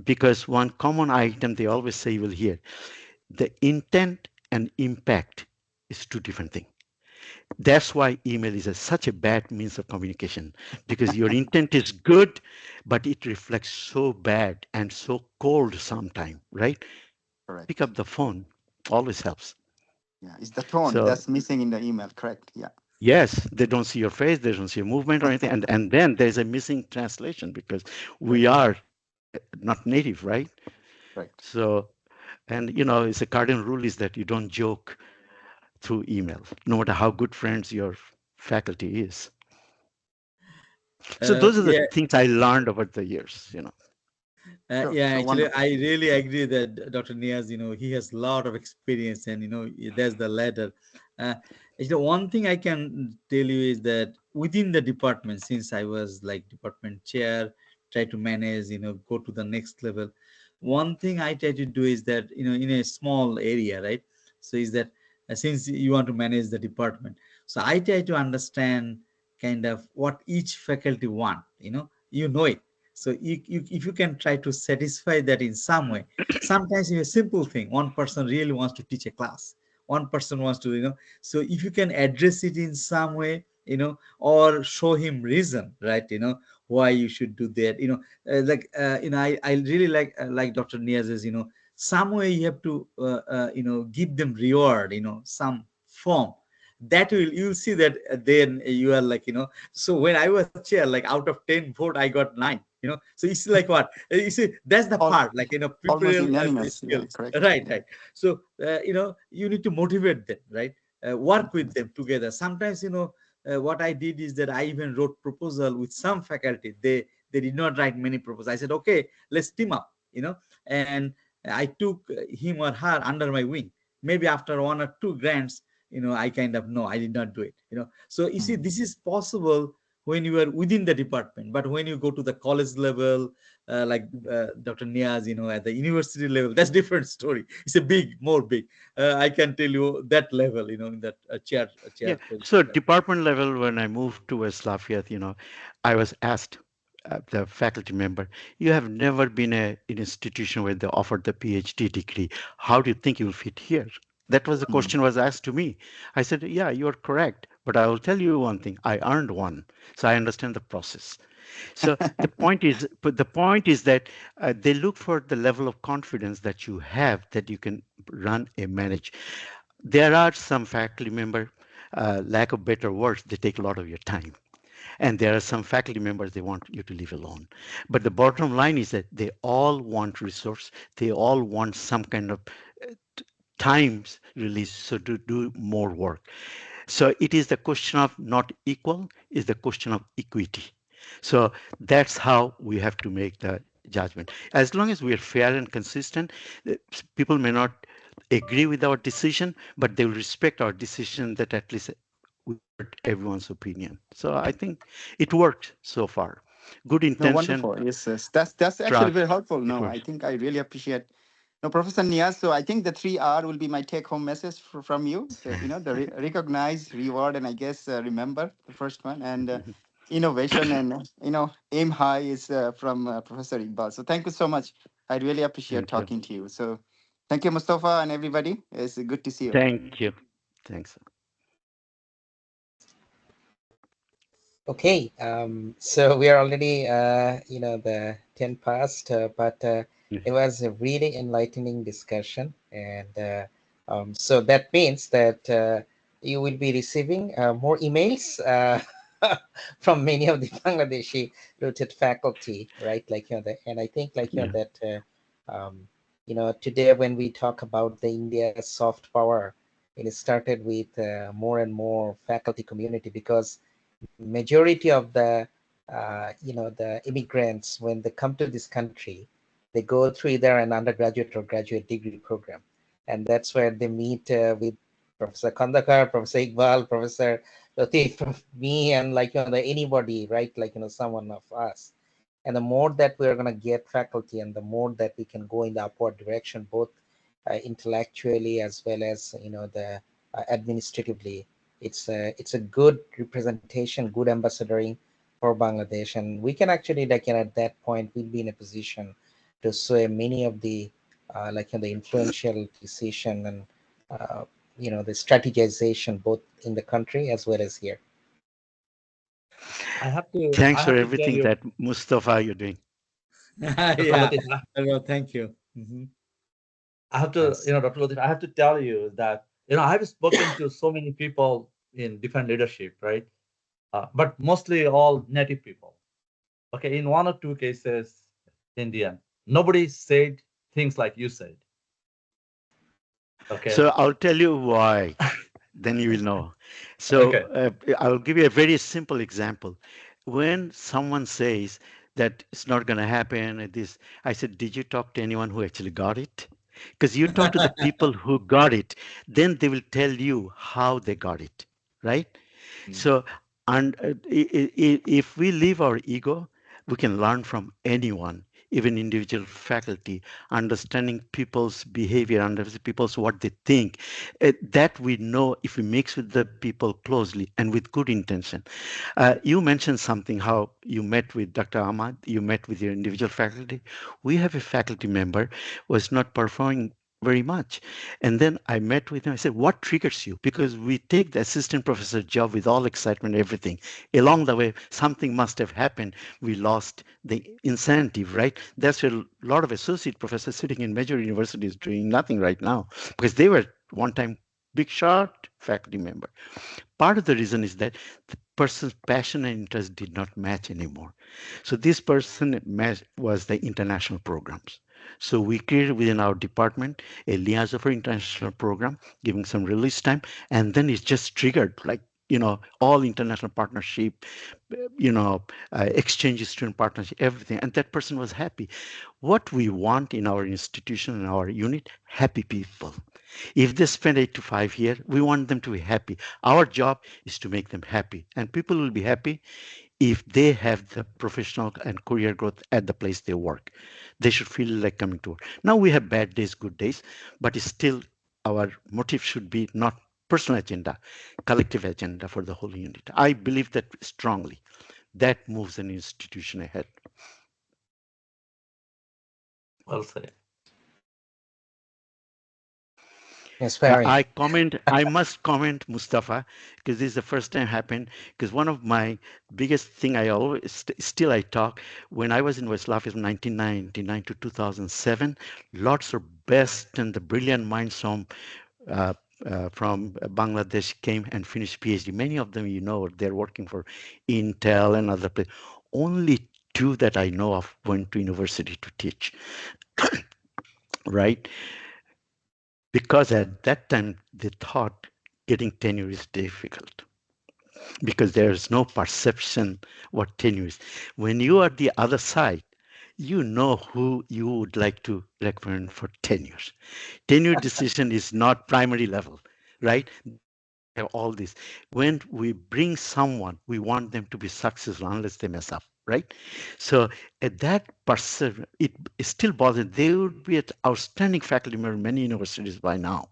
because one common item they always say, you will hear, the intent and impact is two different things. That's why email is such a bad means of communication, because your intent is good, but it reflects so bad and so cold sometime, right? Pick Correct. up the phone, always helps. Yeah, it's the tone So that's missing in the email. Correct. Yeah. yes, they don't see your face, they don't see your movement or anything, and then there's a missing translation because we Correct. are not native, right? Correct. So, and it's a cardinal rule is that you don't joke through email, no matter how good friends your faculty is. So those are the Yeah. things I learned over the years. Sure. Yeah, So actually, wonderful. I really agree that Dr. Niaz, he has a lot of experience, and there's the ladder. Uh, Actually, one thing I can tell you is that within the department, since I was like department chair, try to manage, go to the next level. One thing I try to do is that, in a small area, right? So is that since you want to manage the department, so I try to understand kind of what each faculty want, it. So if you can try to satisfy that in some way, sometimes it's a simple thing. One person really wants to teach a class. One person wants to, so if you can address it in some way, or show him reason, right? Why you should do that. I really like Dr. Niaz's, some way you have to, give them reward, some form that you'll see that then you are like, so when I was chair, like out of 10 vote, I got 9. So it's like what you see, that's the All part, like, almost people unanimous. Yeah. skills, Correct. right, Yeah. right. So you need to motivate them, right? Work with them together. Sometimes, what I did is that I even wrote proposal with some faculty. They did not write many proposals. I said, okay, let's team up, and I took him or her under my wing. Maybe after 1 or 2 grants, I kind of know I did not do it. So you see, Mm. this is possible when you are within the department, but when you go to the college level, like Dr. Niaz, at the university level, that's different story. It's a more big. I can tell you that level, in that Yeah. chair position. So Right? department level, when I moved to West Lafayette, I was asked, the faculty member, you have never been an institution where they offered the PhD degree. How do you think you'll fit here? That was the Mm. question was asked to me. I said, yeah, you're correct. But I will tell you one thing. I earned one. So I understand the process. So the point is that they look for the level of confidence that you have that you can run a manage. There are some faculty member, lack of better words, they take a lot of your time. And there are some faculty members they want you to leave alone. But the bottom line is that they all want resource. They all want some kind of times release so to do more work. So it is the question of not equal, is the question of equity. So that's how we have to make the judgment. As long as we are fair and consistent, uh, people may not agree with our decision, but they will respect our decision that at least we heard everyone's opinion. So I think it worked so far. Good No, intention, wonderful. Yes, yes. That's actually trust, very helpful. it No, I works. think I really appreciate. No, Professor Niaz. So I think the 3R will be my take-home message from you. So the recognize, reward, and I guess remember the first one, and innovation and aim high is from Professor Iqbal. So thank you so much. I really appreciate Thank you. talking to you. So thank you, Mustafa, and everybody. It's good to see you. Thank you. Thanks. Okay, so we are already, the 10 past, but it was a really enlightening discussion. And so that means that you will be receiving more emails from many of the Bangladeshi rooted faculty, right? And I think Yeah. that, today when we talk about the India soft power, it started with more and more faculty community, because majority of the immigrants, when they come to this country, they go through either an undergraduate or graduate degree program, and that's where they meet with Professor Kandakar, Professor Iqbal, Professor Latif, me, and anybody, right? Someone of us. And the more that we're going to get faculty, and the more that we can go in the upward direction, both intellectually as well as the administratively, it's a good representation, good ambassadoring for Bangladesh, and we can actually at that point we'll be in a position to sway many of the the influential decision and the strategization both in the country as well as here. Thanks I for have to tell everything you, that Mustafa you're doing. Dr. Yeah. Latif, No, thank you. I have to, Yes. Dr. Latif, I have to tell you that, I've spoken to so many people in different leadership, right? But mostly all native people. Okay, in one or two cases, Indian. Nobody said things like you said. Okay. So I'll tell you why, then you will know. So Okay. I'll give you a very simple example. When someone says that it's not going to happen, this, I said, did you talk to anyone who actually got it? Because you talk to the people who got it, then they will tell you how they got it, right? Mm. So, and if we leave our ego, we can learn from anyone, even individual faculty, understanding people's behavior, understanding people's what they think. That we know if we mix with the people closely and with good intention. You mentioned something how you met with Dr. Ahmad, you met with your individual faculty. We have a faculty member who was not performing very much. And then I met with him. I said, what triggers you? Because we take the assistant professor job with all excitement, everything. Along the way, something must have happened. We lost the incentive, right? That's where a lot of associate professors sitting in major universities doing nothing right now because they were one time big shot faculty member. Part of the reason is that the person's passion and interest did not match anymore. So this person was the international programs. So we created within our department a liaison for international program, giving some release time, and then it's just triggered like all international partnership, exchange student partnership, everything, and that person was happy. What we want in our institution in our unit, happy people. If they spend 8 to 5 here, we want them to be happy. Our job is to make them happy. And people will be happy if they have the professional and career growth at the place they work. They should feel like coming to work. Now we have bad days, good days, but it's still our motive should be not personal agenda, collective agenda for the whole unit. I believe that strongly. That moves an institution ahead. Well said. Inspiring. I must comment, Mustafa, because this is the first time happened. Because one of my biggest thing I always, still I talk, when I was in West Lafayette from 1999 to 2007, lots of best and the brilliant minds from Bangladesh came and finished PhD. Many of them, they're working for Intel and other places. Only two that I know of went to university to teach, right? Because at that time they thought getting tenure is difficult because there is no perception what tenure is. When you are the other side, you know who you would like to recommend for tenure. Tenure decision is not primary level, right? They have all this. When we bring someone, we want them to be successful unless they mess up, right? So at that perception, it still bothers. They would be at outstanding faculty member in many universities by now.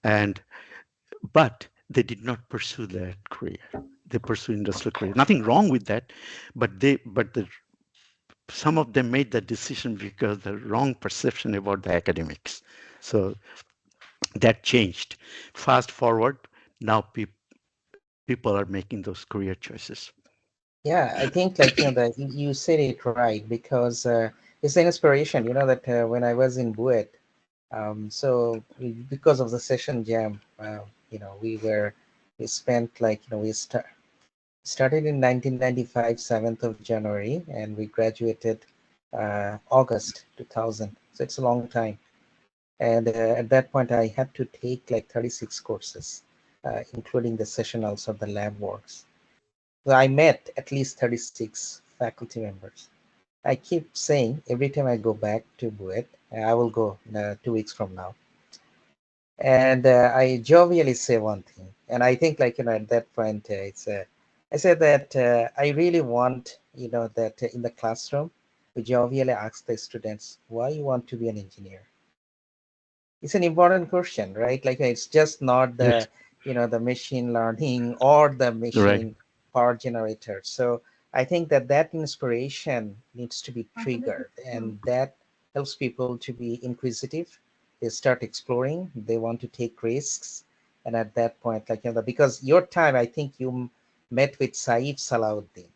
And but they did not pursue that career. They pursued industrial career. Nothing wrong with that, some of them made that decision because the wrong perception about the academics. So that changed. Fast forward, now people are making those career choices. Yeah, I think like that you said it right because it's an inspiration. That when I was in Buet, because of the session jam, we spent like started in 1995, 7th of January, and we graduated August 2000. So it's a long time. And at that point, I had to take like 36 courses, including the session also the lab works. So I met at least 36 faculty members. I keep saying every time I go back to Buet, I will go 2 weeks from now. And I jovially say one thing. And I think like, at that point, I said that I really want, that in the classroom, we jovially ask the students, why you want to be an engineer? It's an important question, right? Like it's just not Yes, the machine learning or the right. machine power generator. So I think that inspiration needs to be triggered, and that helps people to be inquisitive. They start exploring, they want to take risks, And at that point, like because your time, I think you met with Saif Salahuddin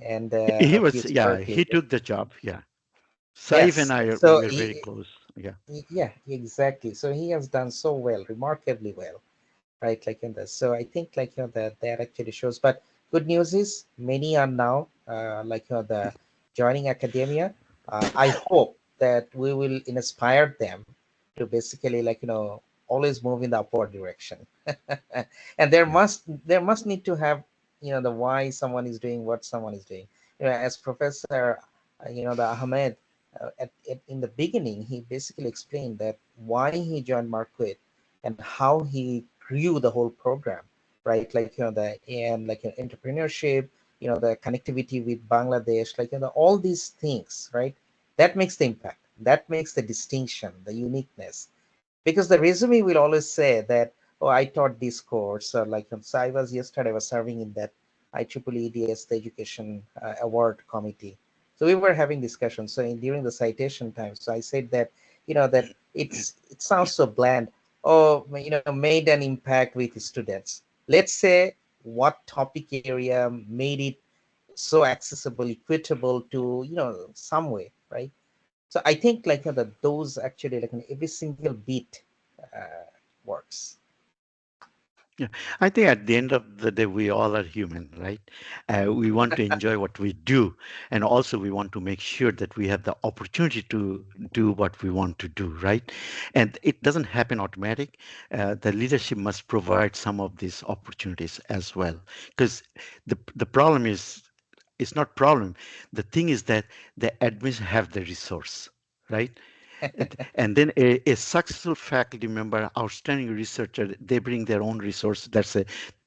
and He a few was, yeah, historical he leaders. took the job. Yeah. Saif and Yes. I, So we are very close. Yeah. yeah, exactly. So he has done so well, remarkably well, right? Like in this. So I think like that actually shows. But good news is many are now like the joining academia. I hope that we will inspire them to basically like always move in the upward direction. And Yeah. there must need to have the why someone is doing what someone is doing. As Professor the Ahmed in the beginning, he basically explained that why he joined Marquette and how he grew the whole program, right? Like the and like entrepreneurship, the connectivity with Bangladesh, like all these things, right? That makes the impact. That makes the distinction, the uniqueness. Because the resume will always say that, oh, I taught this course, or like so I was yesterday I was serving in that IEEE EDS, the Education Award Committee. So we were having discussions. So during the citation time, so I said that that it sounds so bland. Oh, made an impact with students. Let's say what topic area made it so accessible, equitable to some way, right? So I think like that those actually like every single bit works. Yeah, I think at the end of the day, we all are human, right? We want to enjoy what we do, and also we want to make sure that we have the opportunity to do what we want to do, right? And it doesn't happen automatic. The leadership must provide some of these opportunities as well, because the problem is it's not problem. The thing is that the admins have the resource, right? And then a successful faculty member, outstanding researcher, they bring their own resource.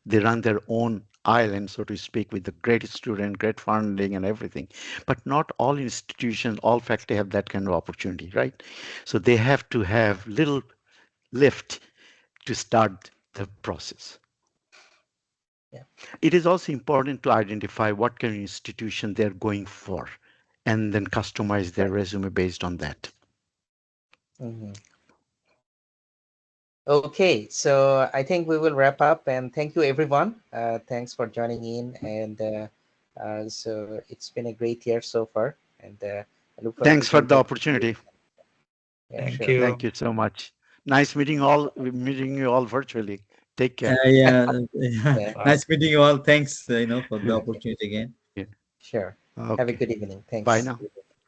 They run their own island, so to speak, with the great student, great funding, and everything. But not all institutions, all faculty have that kind of opportunity, right? So they have to have little lift to start the process. Yeah. It is also important to identify what kind of institution they're going for, and then customize their Right. resume based on that. Hmm. Okay, so I think we will wrap up and thank you everyone. Thanks for joining in so it's been a great year so far and I look forward to Thanks for the continue. opportunity. Yeah, Thank sure. you. Thank you so much. Nice meeting you all virtually. Take care. Yeah, yeah. Yeah, Bye. Nice meeting you all. Thanks, for the opportunity again. Yeah. sure. Have a Okay. good evening. Bye Thanks. now.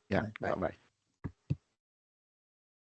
Yeah. Bye. Bye. Bye bye.